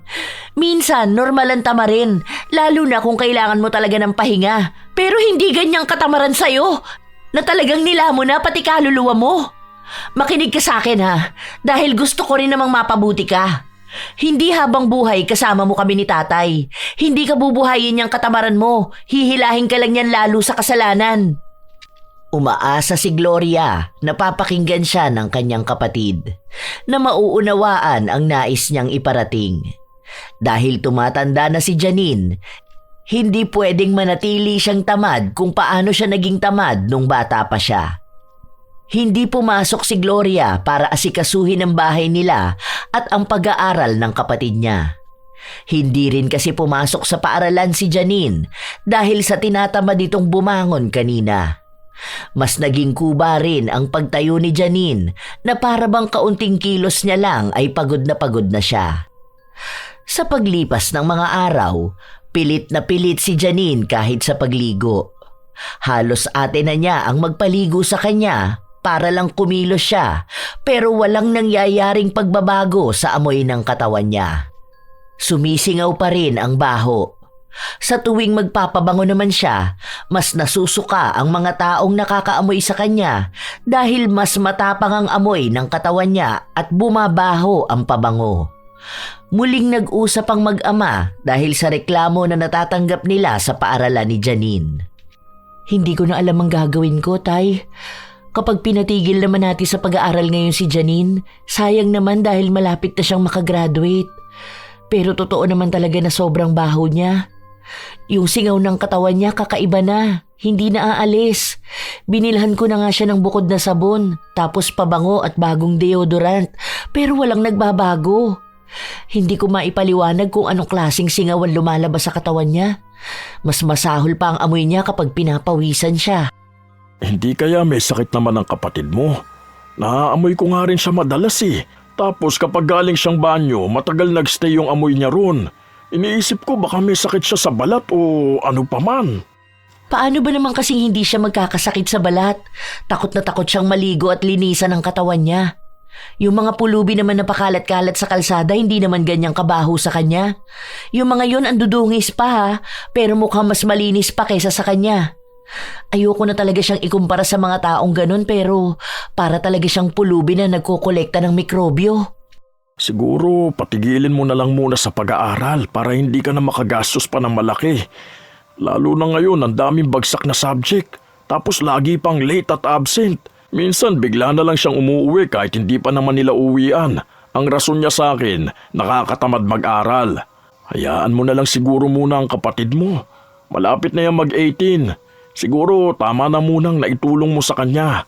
Minsan, normal ang tama rin, lalo na kung kailangan mo talaga ng pahinga. Pero hindi ganyang katamaran sa'yo, na talagang nila mo na pati kaluluwa mo. Makinig ka sa akin ha, dahil gusto ko rin namang mapabuti ka. Hindi habang buhay kasama mo kami ni tatay. Hindi ka bubuhayin yung katamaran mo. Hihilahin ka lang yan lalo sa kasalanan. Umaasa si Gloria na papakinggan siya ng kanyang kapatid na mauunawaan ang nais niyang iparating. Dahil tumatanda na si Janine, hindi pwedeng manatili siyang tamad kung paano siya naging tamad nung bata pa siya. Hindi pumasok si Gloria para asikasuhin ang bahay nila at ang pag-aaral ng kapatid niya. Hindi rin kasi pumasok sa paaralan si Janine dahil sa tinatamad itong bumangon kanina. Mas naging kuba rin ang pagtayo ni Janine na para bang kaunting kilos niya lang ay pagod na siya. Sa paglipas ng mga araw, pilit na pilit si Janine kahit sa pagligo. Halos ate na niya ang magpaligo sa kanya para lang kumilos siya, pero walang nangyayaring pagbabago sa amoy ng katawan niya. Sumisingaw pa rin ang baho. Sa tuwing magpapabango naman siya, mas nasusuka ang mga taong nakakaamoy sa kanya dahil mas matapang ang amoy ng katawan niya at bumabaho ang pabango. Muling nag-usap ang mag-ama dahil sa reklamo na natatanggap nila sa paaralan ni Janine. Hindi ko na alam ang gagawin ko, Tay. Kapag pinatigil naman natin sa pag-aaral ngayon si Janine, sayang naman dahil malapit na siyang makagraduate. Pero totoo naman talaga na sobrang baho niya. Yung singaw ng katawan niya kakaiba na. Hindi na aalis. Binilhan ko na nga siya ng bukod na sabon, tapos pabango at bagong deodorant, pero walang nagbabago. Hindi ko maipaliwanag kung anong klaseng singawan lumalabas sa katawan niya. Mas masahol pa ang amoy niya kapag pinapawisan siya. Hindi kaya may sakit naman ang kapatid mo? Naaamoy ko nga rin siya madalas eh. Tapos kapag galing siyang banyo, matagal nagstay yung amoy niya ron. Iniisip ko baka may sakit siya sa balat o ano pa man. Paano ba naman kasing hindi siya magkakasakit sa balat? Takot na takot siyang maligo at linisan ang katawan niya. Yung mga pulubi naman na pakalat-kalat sa kalsada, hindi naman ganyang kabaho sa kanya. Yung mga yun ang dudungis pa ha, pero mukhang mas malinis pa kaysa sa kanya. Ayoko na talaga siyang ikumpara sa mga taong ganun, pero para talaga siyang pulubi na nagkokolekta ng mikrobyo. Siguro patigilin mo na lang muna sa pag-aaral para hindi ka na makagastos pa ng malaki. Lalo na ngayon ang daming bagsak na subject, tapos lagi pang late at absent. Minsan bigla na lang siyang umuwi kahit hindi pa naman nila uwian. Ang rason niya sa akin, nakakatamad mag-aral. Hayaan mo na lang siguro muna ang kapatid mo. Malapit na yan mag-18. Siguro tama na munang naitulong mo sa kanya.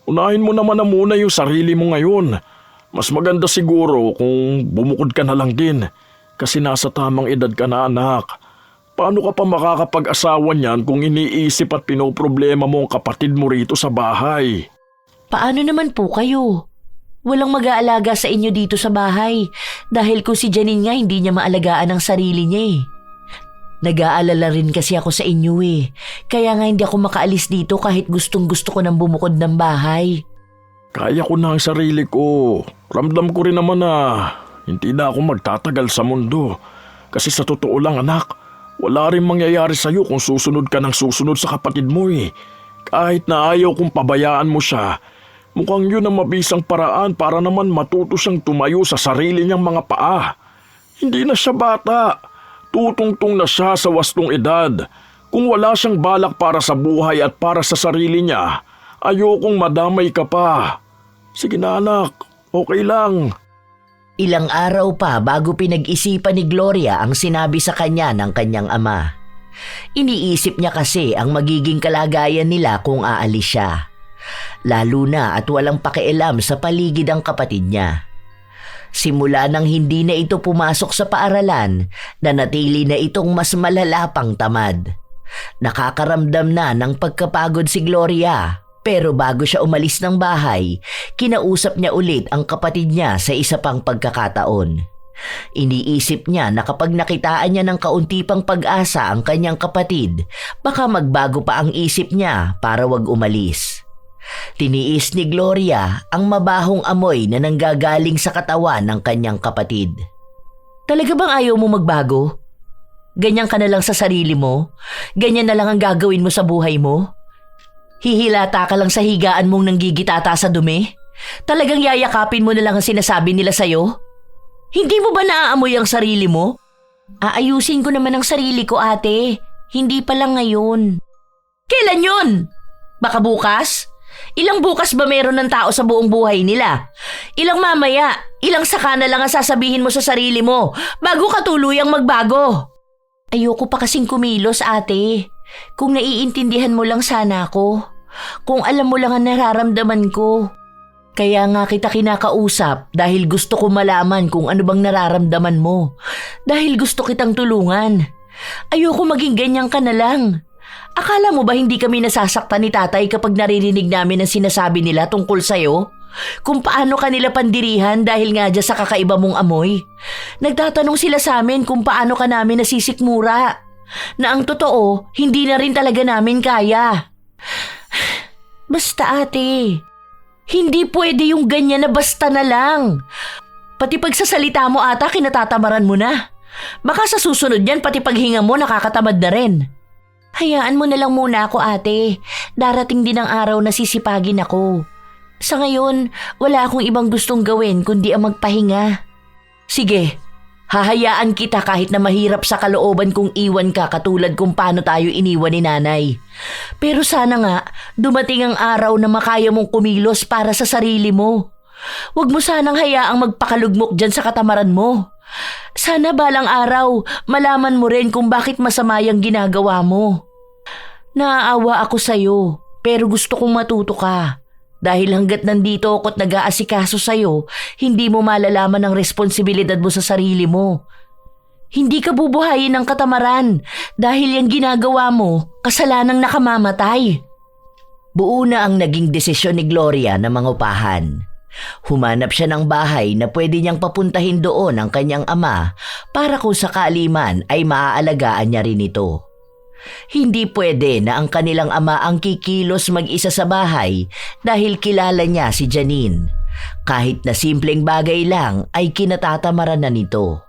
Unahin mo naman na muna yung sarili mo ngayon. Mas maganda siguro kung bumukod ka na lang din. Kasi nasa tamang edad ka na, anak. Paano ka pa makakapag-asawa niyan kung iniisip at pinoproblema mo ang kapatid mo rito sa bahay? Paano naman po kayo? Walang mag-aalaga sa inyo dito sa bahay dahil kung si Janine nga hindi niya maalagaan ang sarili niya eh. Nag-aalala rin kasi ako sa inyo eh. Kaya nga hindi ako makaalis dito kahit gustong gusto ko nang bumukod ng bahay. Kaya ko na ang sarili ko. Ramdam ko rin naman na hindi na ako magtatagal sa mundo. Kasi sa totoo lang anak, wala rin mangyayari sa'yo kung susunod ka ng susunod sa kapatid mo eh. Kahit na ayaw kong pabayaan mo siya, mukhang yun ang mabisang paraan para naman matuto siyang tumayo sa sarili niyang mga paa. Hindi na siya bata. Tutungtong na siya sa wastong edad. Kung wala siyang balak para sa buhay at para sa sarili niya, ayokong madamay ka pa. Sige na anak, okay lang. Ilang araw pa bago pinag-isipan ni Gloria ang sinabi sa kanya ng kanyang ama. Iniisip niya kasi ang magiging kalagayan nila kung aalis siya. Lalo na at walang pakialam sa paligid ang kapatid niya. Simula nang hindi na ito pumasok sa paaralan, nanatili na itong mas malala pang tamad. Nakakaramdam na ng pagkapagod si Gloria. Pero bago siya umalis ng bahay, kinausap niya ulit ang kapatid niya sa isa pang pagkakataon. Iniisip niya na kapag nakitaan niya ng kaunti pang pag-asa ang kanyang kapatid, baka magbago pa ang isip niya para wag umalis. Tiniis ni Gloria ang mabahong amoy na nanggagaling sa katawan ng kanyang kapatid. Talaga bang ayaw mo magbago? Ganyan ka na lang sa sarili mo? Ganyan na lang ang gagawin mo sa buhay mo? Hihilata ka lang sa higaan mong nanggigitata sa dumi? Talagang yayakapin mo na lang ang sinasabi nila sa'yo? Hindi mo ba naaamoy ang sarili mo? Aayusin ko naman ang sarili ko, ate. Hindi pa lang ngayon. Kailan yun? Baka bukas? Ilang bukas ba meron ng tao sa buong buhay nila? Ilang mamaya? Ilang saka na lang ang sasabihin mo sa sarili mo bago ka tuluyang magbago? Ayoko pa kasing kumilos, ate. Kung naiintindihan mo lang sana ako. Kung alam mo lang ang nararamdaman ko. Kaya nga kita kinakausap dahil gusto ko malaman kung ano bang nararamdaman mo. Dahil gusto kitang tulungan. Ayoko maging ganyan ka na lang. Akala mo ba hindi kami nasasaktan ni tatay kapag naririnig namin ang sinasabi nila tungkol sa'yo? Kung paano ka nila pandirihan dahil nga dyan sa kakaiba mong amoy? Nagtatanong sila sa amin kung paano ka namin nasisikmura. Na ang totoo, hindi na rin talaga namin kaya. Basta ate, hindi pwede yung ganyan na basta na lang. Pati pagsasalita mo ata kinatatamaran mo na. Baka sa susunod yan pati paghinga mo nakakatamad na rin. Hayaan mo na lang muna ako ate. Darating din ang araw na sisipagin ako. Sa ngayon, wala akong ibang gustong gawin kundi ang magpahinga. Sige, hahayaan kita kahit na mahirap sa kalooban kung iwan ka katulad kung paano tayo iniwan ni nanay. Pero sana nga, dumating ang araw na makaya mong kumilos para sa sarili mo. Huwag mo sanang hayaang magpakalugmok dyan sa katamaran mo. Sana balang araw, malaman mo rin kung bakit masama yung ginagawa mo. Naaawa ako sa'yo, pero gusto kong matuto ka. Dahil hanggat nandito ako't nag-aasikaso sa'yo, hindi mo malalaman ang responsibilidad mo sa sarili mo. Hindi ka bubuhayin ng katamaran dahil yung ginagawa mo, kasalanang nakamamatay. Buo na ang naging desisyon ni Gloria na mangupahan. Humanap siya ng bahay na pwede niyang papuntahin doon ang kanyang ama para kung sakali man ay maaalagaan niya rin ito. Hindi pwede na ang kanilang ama ang kikilos mag-isa sa bahay dahil kilala niya si Janine. Kahit na simpleng bagay lang ay kinatatamaran na nito.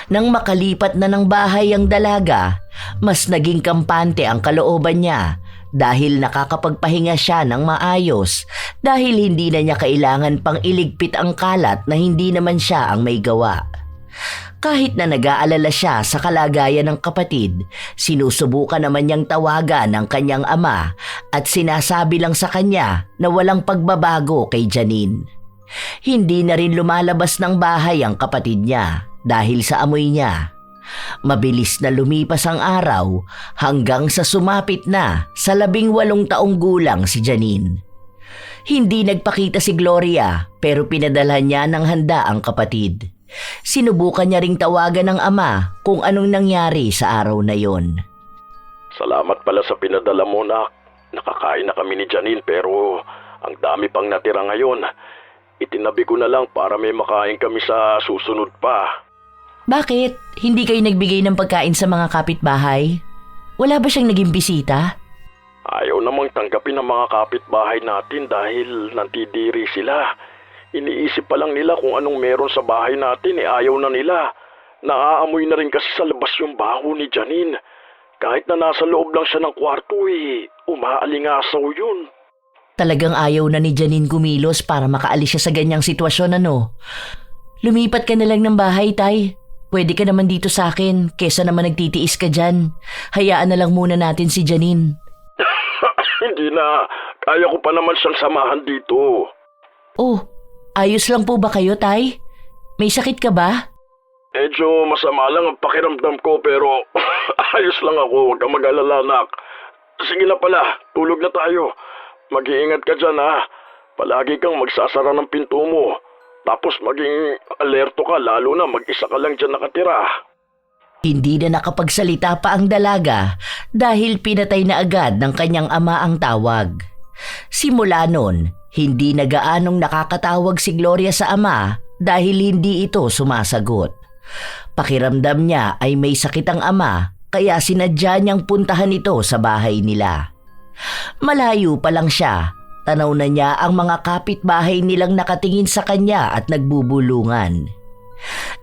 Nang makalipat na ng bahay ang dalaga, mas naging kampante ang kalooban niya dahil nakakapagpahinga siya ng maayos dahil hindi na niya kailangan pang iligpit ang kalat na hindi naman siya ang may gawa. Kahit na nag-aalala siya sa kalagayan ng kapatid, sinusubukan naman niyang tawagan ng kanyang ama at sinasabi lang sa kanya na walang pagbabago kay Janine. Hindi na rin lumalabas ng bahay ang kapatid niya dahil sa amoy niya. Mabilis na lumipas ang araw hanggang sa sumapit na sa 18 taong gulang si Janine. Hindi nagpakita si Gloria pero pinadalhan niya ng handa ang kapatid. Sinubukan niya ring tawagan ng ama kung anong nangyari sa araw na yon. Salamat pala sa pinadala mo, nak. Nakakain na kami ni Janine pero ang dami pang natira ngayon. Itinabi ko na lang para may makain kami sa susunod pa. Bakit? Hindi kayo nagbigay ng pagkain sa mga kapitbahay? Wala ba siyang naging bisita? Ayaw namang tanggapin ng mga kapitbahay natin dahil nantidiri sila. Iniisip pa lang nila kung anong meron sa bahay natin ayaw na nila. Naaamoy na rin kasi sa labas yung baho ni Janine. Kahit na nasa loob lang siya ng kwarto umaalingasaw yun. Talagang ayaw na ni Janine kumilos para makaalis siya sa ganyang sitwasyon ano? Lumipat ka na lang ng bahay, Tay. Pwede ka naman dito sa akin kesa naman nagtitiis ka dyan. Hayaan na lang muna natin si Janine. Hindi na. Kaya ko pa naman siyang samahan dito. Oh, ayos lang po ba kayo, Tay? May sakit ka ba? Medyo masama lang ang pakiramdam ko pero ayos lang ako. Huwag kang mag-alala, nak. Sige na pala, tulog na tayo. Mag-iingat ka dyan, ha. Palagi kang magsasara ng pinto mo. Tapos maging alerto ka lalo na mag-isa ka lang dyan nakatira. Hindi na nakapagsalita pa ang dalaga dahil pinatay na agad ng kanyang ama ang tawag. Simula nun, hindi na gaanong nakakatawag si Gloria sa ama dahil hindi ito sumasagot. Pakiramdam niya ay may sakit ang ama kaya sinadya niyang puntahan ito sa bahay nila. Malayo pa lang siya, tanaw na niya ang mga kapitbahay nilang nakatingin sa kanya at nagbubulungan.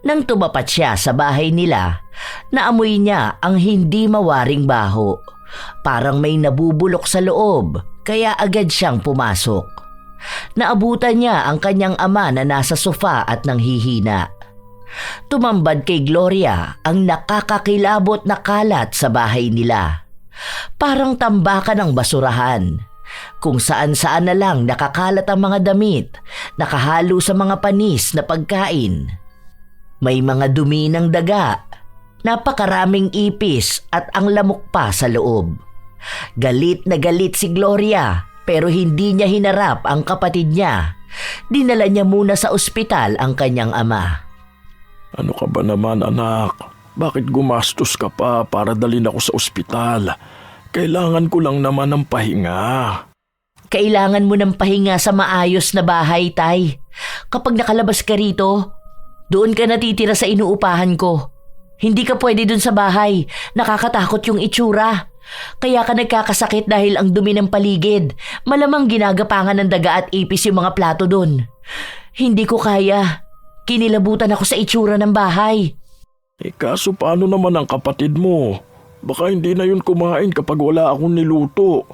Nang tumapat siya sa bahay nila, naamoy niya ang hindi mawaring baho. Parang may nabubulok sa loob, kaya agad siyang pumasok. Naabutan niya ang kanyang ama na nasa sofa at nanghihina. Tumambad kay Gloria ang nakakakilabot na kalat sa bahay nila. Parang tambakan ng basurahan. Kung saan-saan na lang nakakalat ang mga damit, nakahalo sa mga panis na pagkain. May mga dumi ng daga, napakaraming ipis at ang lamok pa sa loob. Galit na galit si Gloria pero hindi niya hinarap ang kapatid niya. Dinala niya muna sa ospital ang kanyang ama. Ano ka ba naman, anak? Bakit gumastos ka pa para dalhin ako sa ospital? Kailangan ko lang naman ng pahinga. Kailangan mo ng pahinga sa maayos na bahay, Tay. Kapag nakalabas ka rito, doon ka natitira sa inuupahan ko. Hindi ka pwede dun sa bahay. Nakakatakot yung itsura. Kaya ka nagkakasakit dahil ang dumi ng paligid. Malamang ginagapangan ng daga at ipis yung mga plato dun. Hindi ko kaya. Kinilabutan ako sa itsura ng bahay. Kaso paano naman ang kapatid mo? Baka hindi na yun kumain kapag wala akong niluto.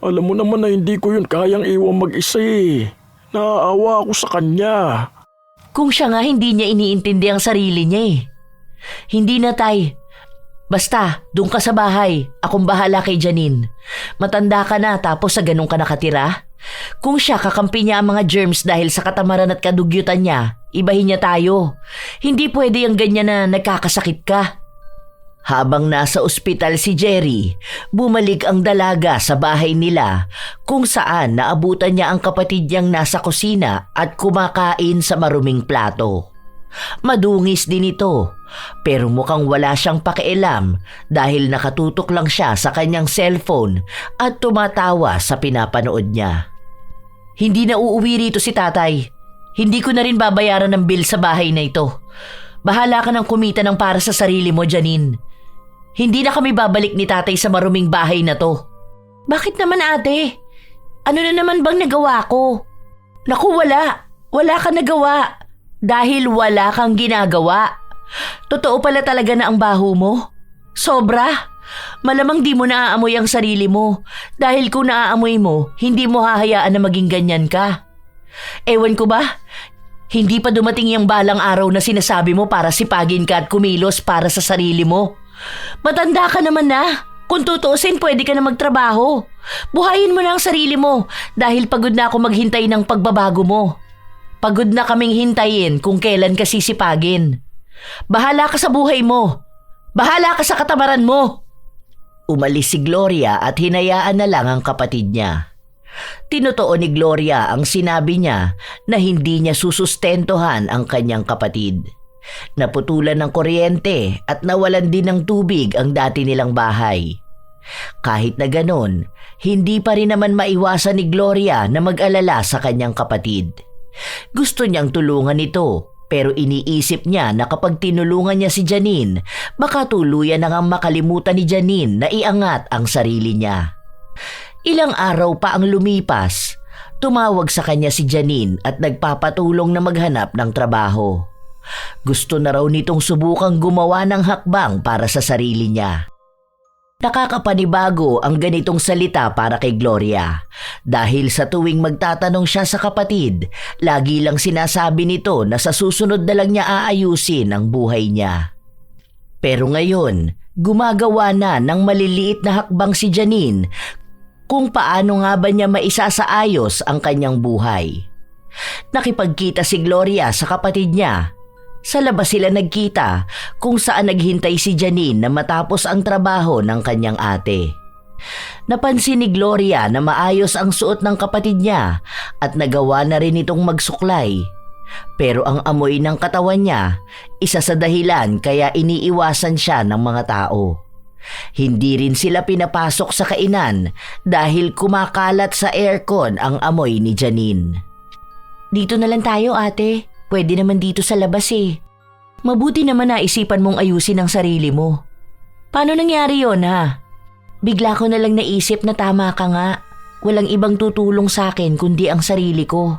Alam mo naman na hindi ko yun kayang iwan mag-isa Naaawa ako sa kanya. Kung siya nga hindi niya iniintindi ang sarili niya Hindi na, Tay. Basta, doon ka sa bahay. Akong bahala kay Janine. Matanda ka na tapos sa ganun ka nakatira. Kung siya kakampi niya ang mga germs dahil sa katamaran at kadugyutan niya, ibahin niya tayo. Hindi pwede yung ganyan na nagkakasakit ka. Habang nasa ospital si Jerry, bumalik ang dalaga sa bahay nila kung saan naabutan niya ang kapatid niyang nasa kusina at kumakain sa maruming plato. Madungis din ito, pero mukhang wala siyang pakialam dahil nakatutok lang siya sa kanyang cellphone at tumatawa sa pinapanood niya. Hindi na uuwi rito si tatay. Hindi ko na rin babayaran ng bill sa bahay na ito. Bahala ka ng kumita ng para sa sarili mo, Janine. Hindi na kami babalik ni tatay sa maruming bahay na to. Bakit naman ate? Ano na naman bang nagawa ko? Naku, wala. Wala ka nagawa. Dahil wala kang ginagawa. Totoo pala talaga na ang baho mo? Sobra. Malamang di mo naaamoy ang sarili mo. Dahil kung naaamoy mo, hindi mo hahayaan na maging ganyan ka. Ewan ko ba? Hindi pa dumating yung balang araw na sinasabi mo para sipagin ka at kumilos para sa sarili mo. Matanda ka naman na. Kung tutuusin, pwede ka na magtrabaho. Buhayin mo na ang sarili mo dahil pagod na ako maghintay ng pagbabago mo. Pagod na kaming hintayin kung kailan ka sisipagin. Bahala ka sa buhay mo. Bahala ka sa katamaran mo. Umalis si Gloria at hinayaan na lang ang kapatid niya. Tinotoo ni Gloria ang sinabi niya na hindi niya susustentuhan ang kanyang kapatid. Naputulan ng kuryente at nawalan din ng tubig ang dati nilang bahay. Kahit na ganon, hindi pa rin naman maiwasan ni Gloria na mag-alala sa kanyang kapatid. Gusto niyang tulungan ito pero iniisip niya na kapag tinulungan niya si Janine, baka tuluyan na ngang makalimutan ni Janine na iangat ang sarili niya. Ilang araw pa ang lumipas, tumawag sa kanya si Janine at nagpapatulong na maghanap ng trabaho. Gusto na raw nitong subukang gumawa ng hakbang para sa sarili niya. Nakakapanibago ang ganitong salita para kay Gloria dahil sa tuwing magtatanong siya sa kapatid, lagi lang sinasabi nito na sa susunod na lang niya aayusin ang buhay niya. Pero ngayon, gumagawa na ng maliliit na hakbang si Janine kung paano nga ba niya maisasaayos ang kanyang buhay. Nakipagkita si Gloria sa kapatid niya. Sa labas sila nagkita kung saan naghintay si Janine na matapos ang trabaho ng kanyang ate. Napansin ni Gloria na maayos ang suot ng kapatid niya at nagawa na rin itong magsuklay. Pero ang amoy ng katawan niya, isa sa dahilan kaya iniiwasan siya ng mga tao. Hindi rin sila pinapasok sa kainan dahil kumakalat sa aircon ang amoy ni Janine. Dito na lang tayo ate. Pwede naman dito sa labas eh. Mabuti naman naisipan mong ayusin ang sarili mo. Paano nangyari yon ha? Bigla ko na lang naisip na tama ka nga. Walang ibang tutulong sa akin kundi ang sarili ko.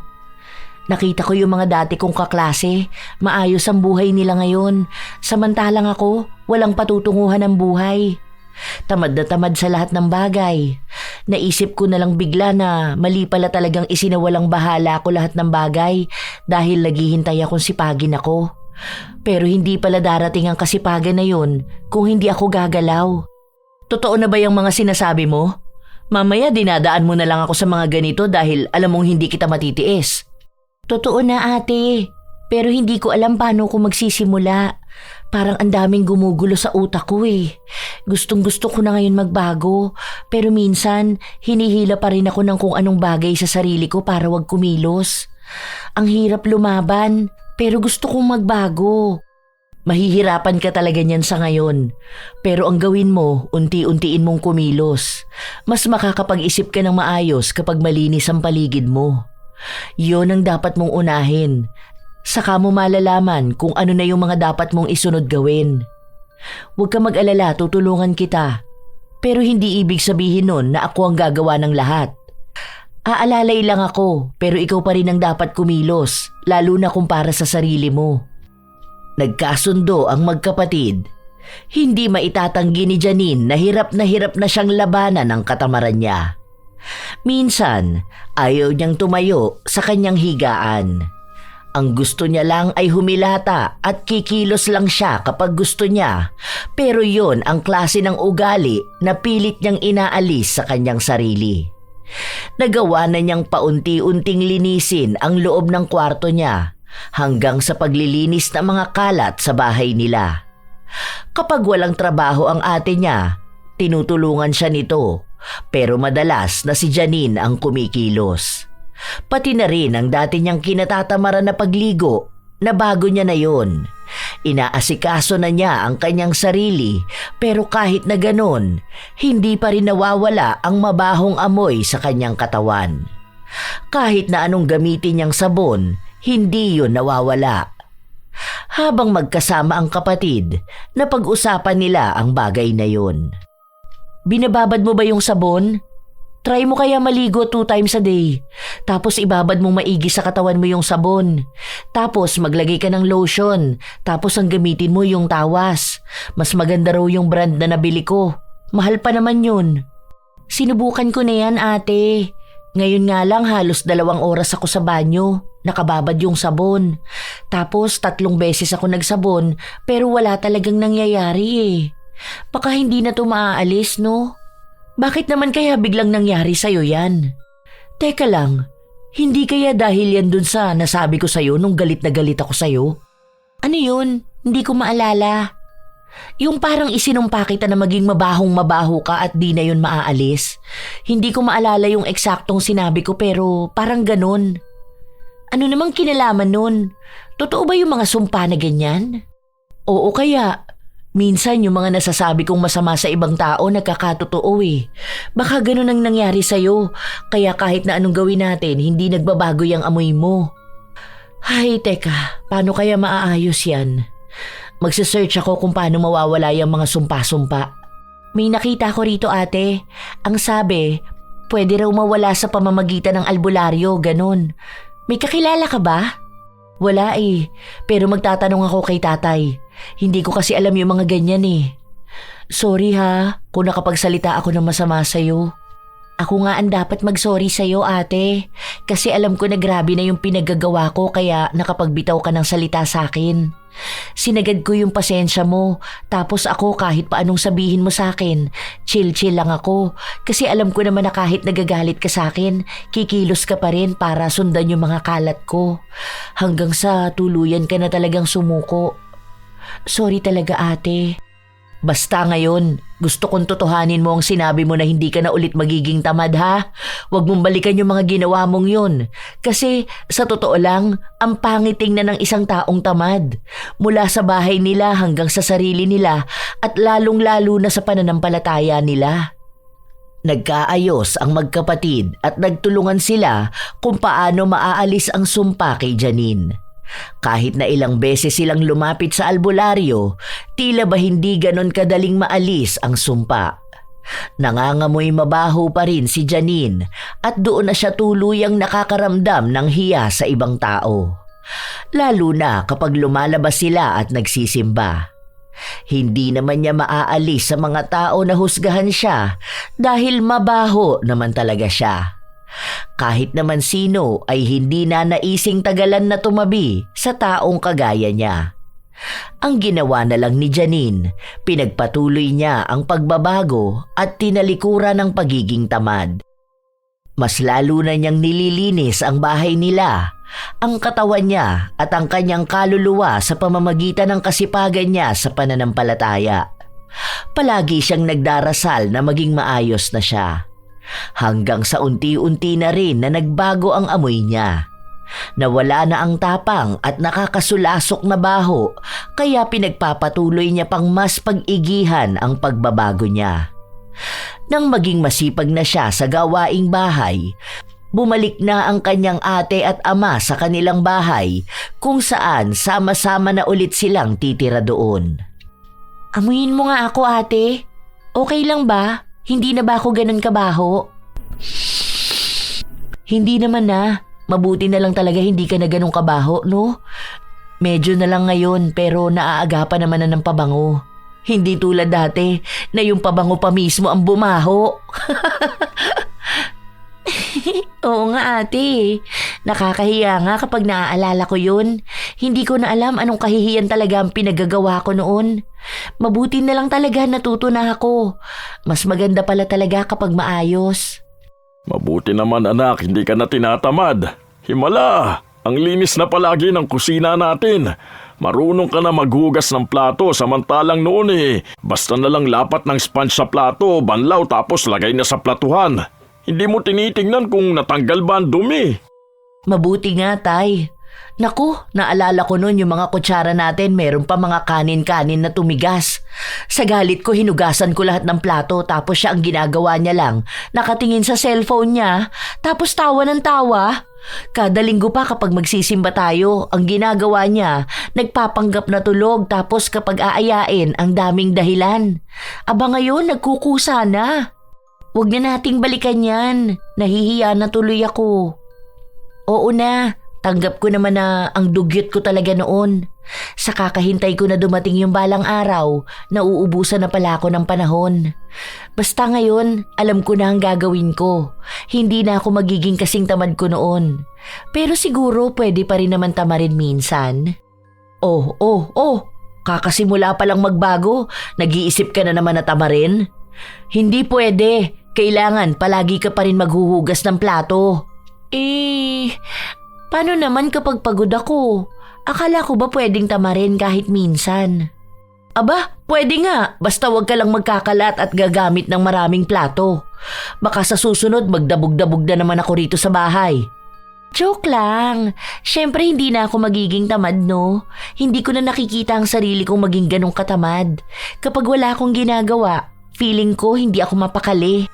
Nakita ko yung mga dati kong kaklase. Maayos ang buhay nila ngayon. Samantalang ako, walang patutunguhan ng buhay. Tamad na tamad sa lahat ng bagay. Naisip ko na lang bigla na mali pala talagang isinawalang bahala ko lahat ng bagay dahil naghihintay akong sipagin ako. Pero hindi pala darating ang kasipagan na yun kung hindi ako gagalaw. Totoo na ba yung mga sinasabi mo? Mamaya dinadaan mo na lang ako sa mga ganito dahil alam mong hindi kita matitiis. Totoo na ate, pero hindi ko alam paano ko magsisimula. Parang ang daming gumugulo sa utak ko eh. Gustong-gusto ko na ngayon magbago, pero minsan hinihila pa rin ako ng kung anong bagay sa sarili ko para wag kumilos. Ang hirap lumaban, pero gusto kong magbago. Mahihirapan ka talaga niyan sa ngayon. Pero ang gawin mo, unti-untiin mong kumilos. Mas makakapag-isip ka ng maayos kapag malinis ang paligid mo. Yon ang dapat mong unahin. Saka mo malalaman kung ano na yung mga dapat mong isunod gawin. Huwag ka mag-alala, tutulungan kita. Pero hindi ibig sabihin nun na ako ang gagawa ng lahat. Aalalay lang ako, pero ikaw pa rin ang dapat kumilos, lalo na kung para sa sarili mo. Nagkasundo ang magkapatid. Hindi maitatanggi ni Janine na hirap na siyang labanan ang katamaran niya. Minsan, ayaw niyang tumayo sa kanyang higaan. Ang gusto niya lang ay humilata at kikilos lang siya kapag gusto niya. Pero yon ang klase ng ugali na pilit niyang inaalis sa kanyang sarili. Nagawa na niyang paunti-unting linisin ang loob ng kwarto niya hanggang sa paglilinis ng mga kalat sa bahay nila. Kapag walang trabaho ang ate niya, tinutulungan siya nito. Pero madalas na si Janine ang kumikilos. Pati na rin ang dati niyang kinatatamaran na pagligo na bago niya na yon. Inaasikaso na niya ang kanyang sarili pero kahit na ganon, hindi pa rin nawawala ang mabahong amoy sa kanyang katawan. Kahit na anong gamitin niyang sabon, hindi yun nawawala. Habang magkasama ang kapatid, napag-usapan nila ang bagay na yun. Binababad mo ba yung sabon? Try mo kaya maligo 2 times a day. Tapos ibabad mong maigi sa katawan mo yung sabon. Tapos maglagay ka ng lotion. Tapos ang gamitin mo yung tawas. Mas maganda raw yung brand na nabili ko. Mahal pa naman yun. Sinubukan ko na yan, ate. Ngayon nga lang halos 2 oras ako sa banyo. Nakababad yung sabon. Tapos 3 beses ako nagsabon pero wala talagang nangyayari eh. Baka hindi na to maaalis, no? Bakit naman kaya biglang nangyari sa'yo yan? Teka lang, hindi kaya dahil yan dun sa nasabi ko sa'yo nung galit na galit ako sa'yo? Ano yun? Hindi ko maalala. Yung parang isinumpa kita na maging mabahong-mabaho ka at di na yun maaalis. Hindi ko maalala yung eksaktong sinabi ko pero parang ganun. Ano namang kinalaman nun? Totoo ba yung mga sumpa na ganyan? Oo kaya. Minsan yung mga nasasabi kong masama sa ibang tao nagkakatotoo eh. Baka ganun ang nangyari sa'yo. Kaya kahit na anong gawin natin, hindi nagbabago yung amoy mo. Ay, teka. Paano kaya maaayos yan? Magsisearch ako kung paano mawawala yung mga sumpa-sumpa. May nakita ko rito ate. Ang sabi, pwede raw mawala sa pamamagitan ng albularyo, ganun. May kakilala ka ba? Wala eh, pero magtatanong ako kay tatay. Hindi ko kasi alam yung mga ganyan eh. Sorry ha, kung nakapagsalita ako ng masama sa'yo. Ako nga ang dapat mag-sorry sa'yo ate. Kasi alam ko na grabe na yung pinaggagawa ko kaya nakapagbitaw ka ng salita sa'kin. Sinagad ko yung pasensya mo. Tapos ako kahit pa anong sabihin mo sa'kin, chill-chill lang ako. Kasi alam ko naman na kahit nagagalit ka sa'kin, kikilos ka pa rin para sundan yung mga kalat ko. Hanggang sa tuluyan ka na talagang sumuko. Sorry talaga ate. Basta ngayon, gusto kong totohanin mo ang sinabi mo na hindi ka na ulit magiging tamad ha. Huwag mong balikan yung mga ginawa mong yun. Kasi sa totoo lang, ang pangit tingnan ng isang taong tamad. Mula sa bahay nila hanggang sa sarili nila at lalong-lalo na sa pananampalataya nila. Nagkaayos ang magkapatid at nagtulungan sila kung paano maaalis ang sumpa kay Janine. Kahit na ilang beses silang lumapit sa albularyo, tila ba hindi ganon kadaling maalis ang sumpa. Nangangamoy mabaho pa rin si Janine at doon na siya tuluyang nakakaramdam ng hiya sa ibang tao. Lalo na kapag lumalabas sila at nagsisimba. Hindi naman niya maaalis sa mga tao na husgahan siya dahil mabaho naman talaga siya. Kahit naman sino ay hindi na naising tagalan na tumabi sa taong kagaya niya. Ang ginawa na lang ni Janine, pinagpatuloy niya ang pagbabago at tinalikuran ng pagiging tamad. Mas lalo na niyang nililinis ang bahay nila, ang katawan niya at ang kanyang kaluluwa sa pamamagitan ng kasipagan niya sa pananampalataya. Palagi siyang nagdarasal na maging maayos na siya. Hanggang sa unti-unti na rin na nagbago ang amoy niya. Nawala na ang tapang at nakakasulasok na baho kaya pinagpapatuloy niya pang mas pag-igihan ang pagbabago niya. Nang maging masipag na siya sa gawaing bahay, bumalik na ang kanyang ate at ama sa kanilang bahay kung saan sama-sama na ulit silang titira doon. Amuyin mo nga ako ate. Okay lang ba? Hindi na ba ako ganun kabaho? Hindi naman na. Mabuti na lang talaga hindi ka na ganun kabaho, no? Medyo na lang ngayon pero naaagapan naman na ng pabango. Hindi tulad dati na yung pabango pa mismo ang bumaho. Oo nga ate. Nakakahiya nga kapag naaalala ko yun. Hindi ko na alam anong kahihiyan talaga ang pinagagawa ko noon. Mabuti na lang talaga natuto na ako. Mas maganda pala talaga kapag maayos. Mabuti naman anak, hindi ka na tinatamad. Himala, Ang linis na palagi ng kusina natin. Marunong ka na maghugas ng plato samantalang noon basta na lang lapat ng sponge sa plato, banlaw tapos lagay na sa platuhan. Hindi mo tinitingnan kung natanggal ba ang dumi. Mabuti nga, Tay. Naku, naalala ko noon yung mga kutsara natin, meron pa mga kanin-kanin na tumigas. Sa galit ko, hinugasan ko lahat ng plato tapos siya ang ginagawa niya lang. Nakatingin sa cellphone niya, tapos tawa ng tawa. Kada linggo pa kapag magsisimba tayo, ang ginagawa niya, nagpapanggap na tulog tapos kapag aayain, ang daming dahilan. Aba ngayon, nagkukusa na. Huwag na nating balikan yan. Nahihiya na tuloy ako. Oo na. Tanggap ko naman na ang dugyot ko talaga noon. Sa kakahintay ko na dumating yung balang araw, nauubusan na pala ako ng panahon. Basta ngayon, alam ko na ang gagawin ko. Hindi na ako magiging kasing tamad ko noon. Pero siguro pwede pa rin naman tamarin minsan. Oh, kakasimula pa lang magbago, nag-iisip ka na naman na tamarin? Hindi pwede, kailangan palagi ka pa rin maghuhugas ng plato. Paano naman kapag pagod ako? Akala ko ba pwedeng tamarin kahit minsan? Aba, pwede nga. Basta wag ka lang magkakalat at gagamit ng maraming plato. Baka sa susunod magdabog-dabog na naman ako rito sa bahay. Joke lang. Siyempre hindi na ako magiging tamad, no? Hindi ko na nakikita ang sarili kong maging ganong katamad. Kapag wala akong ginagawa, feeling ko hindi ako mapakali.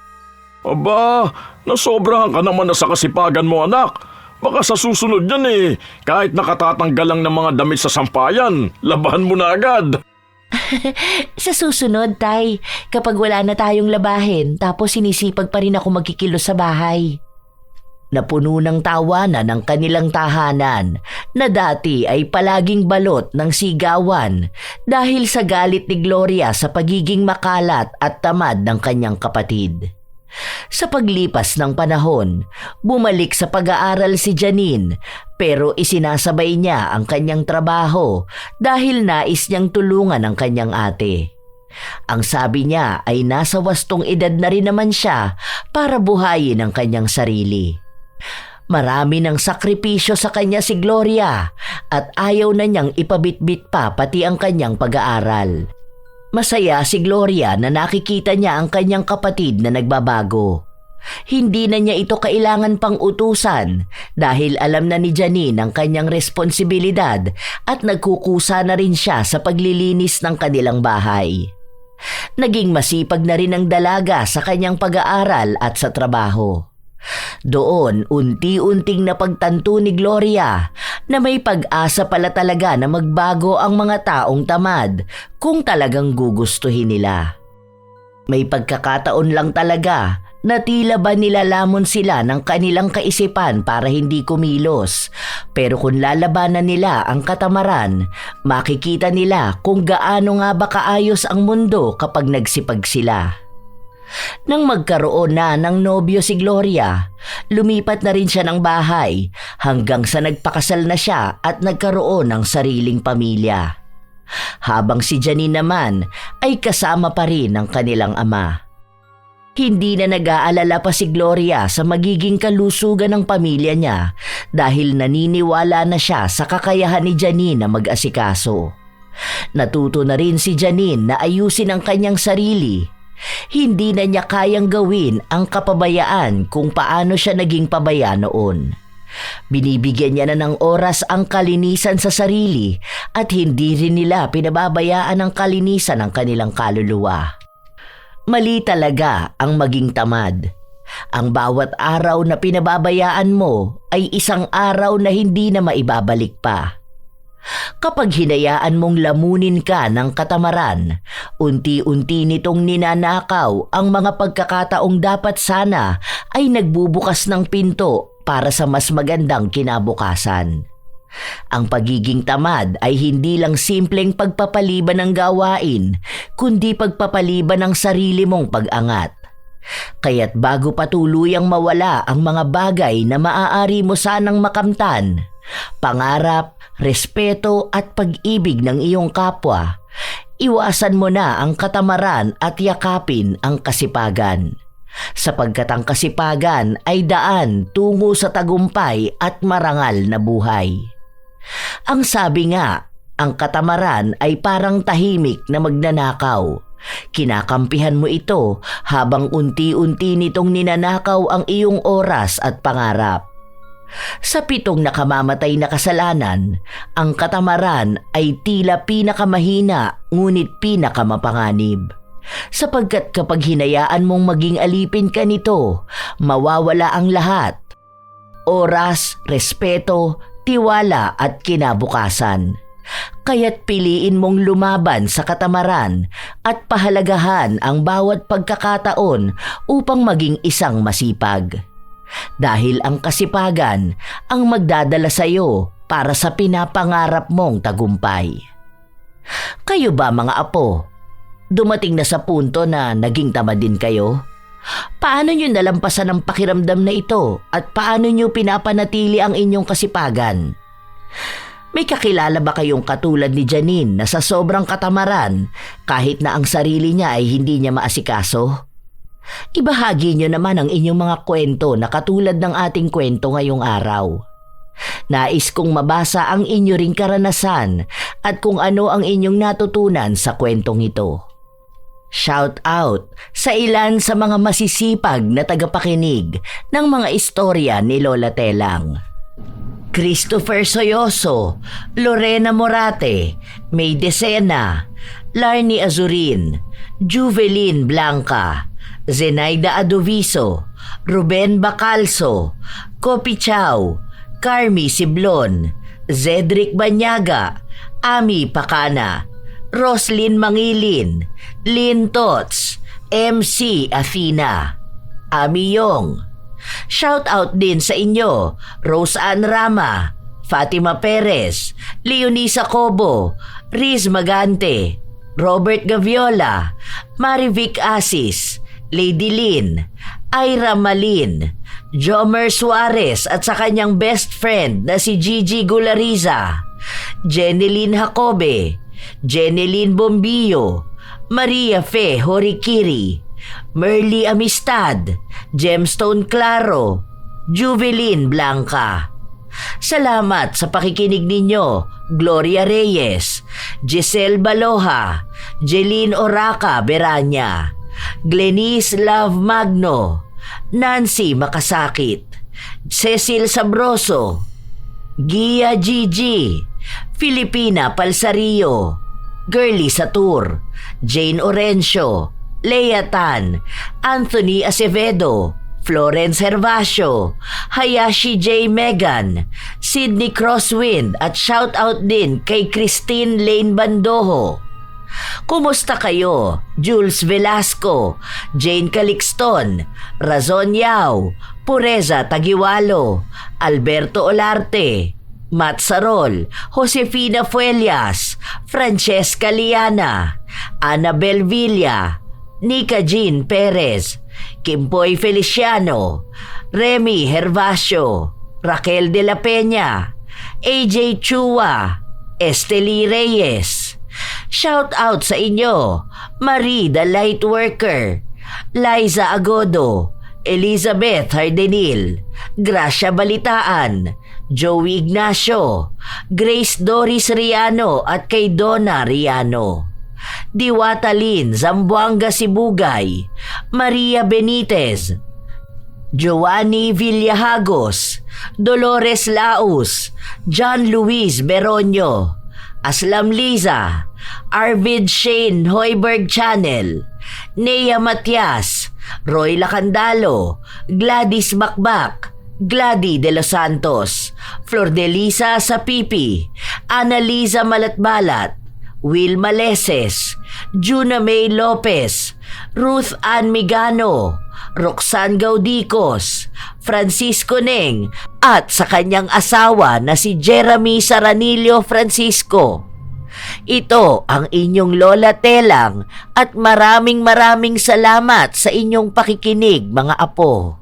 Aba, nasobrahan ka naman na sa kasipagan mo, anak. Baka sa susunod yan kahit nakatatanggal lang ng mga damit sa sampayan, labahan mo na agad. Sa susunod, Tay, kapag wala na tayong labahin, tapos sinisipag pa rin ako magkikilos sa bahay. Napuno ng tawanan ang kanilang tahanan na dati ay palaging balot ng sigawan dahil sa galit ni Gloria sa pagiging makalat at tamad ng kanyang kapatid. Sa paglipas ng panahon, bumalik sa pag-aaral si Janine pero isinasabay niya ang kanyang trabaho dahil nais niyang tulungan ang kanyang ate. Ang sabi niya ay nasa wastong edad na rin naman siya para buhayin ang kanyang sarili. Marami ng sakripisyo sa kanya si Gloria at ayaw na niyang ipabitbit pa pati ang kanyang pag-aaral. Masaya si Gloria na nakikita niya ang kanyang kapatid na nagbabago. Hindi na niya ito kailangan pang utusan dahil alam na ni Janine ang kanyang responsibilidad at nagkukusa na rin siya sa paglilinis ng kanilang bahay. Naging masipag na rin ang dalaga sa kanyang pag-aaral at sa trabaho. Doon, unti-unting napagtanto ni Gloria na may pag-asa pala talaga na magbago ang mga taong tamad kung talagang gugustuhin nila. May pagkakataon lang talaga na tila ba nilalamon sila ng kanilang kaisipan para hindi kumilos. Pero kung lalabanan nila ang katamaran, makikita nila kung gaano nga ba kaayos ang mundo kapag nagsipag sila. Nang magkaroon na ng nobyo si Gloria, lumipat na rin siya ng bahay hanggang sa nagpakasal na siya at nagkaroon ng sariling pamilya. Habang si Janine naman ay kasama pa rin ng kanilang ama. Hindi na nag-aalala pa si Gloria sa magiging kalusugan ng pamilya niya dahil naniniwala na siya sa kakayahan ni Janine na mag-asikaso. Natuto na rin si Janine na ayusin ang kanyang sarili. Hindi na niya kayang gawin ang kapabayaan kung paano siya naging pabaya noon. Binibigyan niya na ng oras ang kalinisan sa sarili at hindi rin nila pinababayaan ang kalinisan ng kanilang kaluluwa. Mali talaga ang maging tamad. Ang bawat araw na pinababayaan mo ay isang araw na hindi na maibabalik pa. Kapag hinayaan mong lamunin ka ng katamaran, unti-unti nitong ninanakaw ang mga pagkakataong dapat sana ay nagbubukas ng pinto para sa mas magandang kinabukasan. Ang pagiging tamad ay hindi lang simpleng pagpapaliban ng gawain, kundi pagpapaliban ng sarili mong pag-angat. Kaya't bago pa tuluyang mawala ang mga bagay na maaari mo sanang makamtan, pangarap, respeto at pag-ibig ng iyong kapwa, iwasan mo na ang katamaran at yakapin ang kasipagan. sapagkat ang kasipagan ay daan tungo sa tagumpay at marangal na buhay. Ang sabi nga, ang katamaran ay parang tahimik na magnanakaw. Kinakampihan mo ito habang unti-unti nitong ninanakaw ang iyong oras at pangarap. Sa 7 nakamamatay na kasalanan, ang katamaran ay tila pinakamahina ngunit pinakamapanganib. Sapagkat kapag hinayaan mong maging alipin ka nito, mawawala ang lahat. Oras, respeto, tiwala at kinabukasan. Kaya't piliin mong lumaban sa katamaran at pahalagahan ang bawat pagkakataon upang maging isang masipag. Dahil ang kasipagan ang magdadala sa iyo para sa pinapangarap mong tagumpay. Kayo ba mga apo? Dumating na sa punto na naging tamad din kayo? Paano nyo nalampasan ang pakiramdam na ito at paano nyo pinapanatili ang inyong kasipagan? May kakilala ba kayong katulad ni Janine na sa sobrang katamaran kahit na ang sarili niya ay hindi niya maasikaso? Ibahagi niyo naman ang inyong mga kwento na katulad ng ating kwento ngayong araw. Nais kong mabasa ang inyo ring karanasan at kung ano ang inyong natutunan sa kwentong ito. Shout out sa ilan sa mga masisipag na tagapakinig ng mga istorya ni Lola Telang. Christopher Soyoso, Lorena Morate, May Decena, Larny Azurin, Juvelin Blanca, Zenaida Adoviso, Ruben Bacalso, Kopi Chow, Carmi Siblon, Zedric Banyaga, Ami Pacana, Roslyn Mangilin, Lynn Tots, MC Athena, Ami Yong. Shout out din sa inyo, Rose Ann Rama, Fatima Perez, Leonisa Cobo, Riz Magante, Robert Gaviola, Marivic Asis, Lady Lynn, Ira Malin, Jomer Suarez at sa kanyang best friend na si Gigi Gulariza, Jeneline Jacobe, Jeneline Bombillo, Maria Fe Horikiri, Merly Amistad, Gemstone Claro, Juvelin Blanca. Salamat sa pakikinig ninyo, Gloria Reyes, Giselle Baloha, Jeline Oraca Beranya, Glenice Love Magno, Nancy Makasakit, Cecil Sabroso, Gia Gigi, Filipina Palsario, Girly Satur, Jane Orencio, Lea Tan, Anthony Acevedo, Florence Hervasio, Hayashi J. Megan, Sydney Crosswind at shoutout din kay Christine Lane Bandoho. Kumusta kayo? Jules Velasco, Jane Calixton, Razon Yao, Pureza Tagiwalo, Alberto Olarte, Matt Sarol, Josefina Fuelias, Francesca Liana, Annabel Villa, Nika Jean Perez, Kimpoy Feliciano, Remy Hervasio, Raquel de la Peña, AJ Chua, Esteli Reyes. Shout out sa inyo, Marie the Lightworker, Liza Agodo, Elizabeth Hardenil, Gracia Balitaan, Joey Ignacio, Grace Doris Riano at kay Donna Riano. Diwata Lin Zamboanga Sibugay, Maria Benitez, Giovanni Villahagos, Dolores Laus, John Luis Beronio, Aslam Liza, Arvid Shane Hoiberg Channel, Nea Matias, Roy Lacandalo, Gladys Bakbak, Glady de los Santos, Flor de Lisa Sapipi, Annalisa Malatbalat, Will Maleses, Juna May Lopez, Ruth Ann Migano, Roxanne Gaudicos, Francisco Neng at sa kanyang asawa na si Jeremy Saranillo Francisco. Ito ang inyong Lola Telang at maraming salamat sa inyong pakikinig mga apo.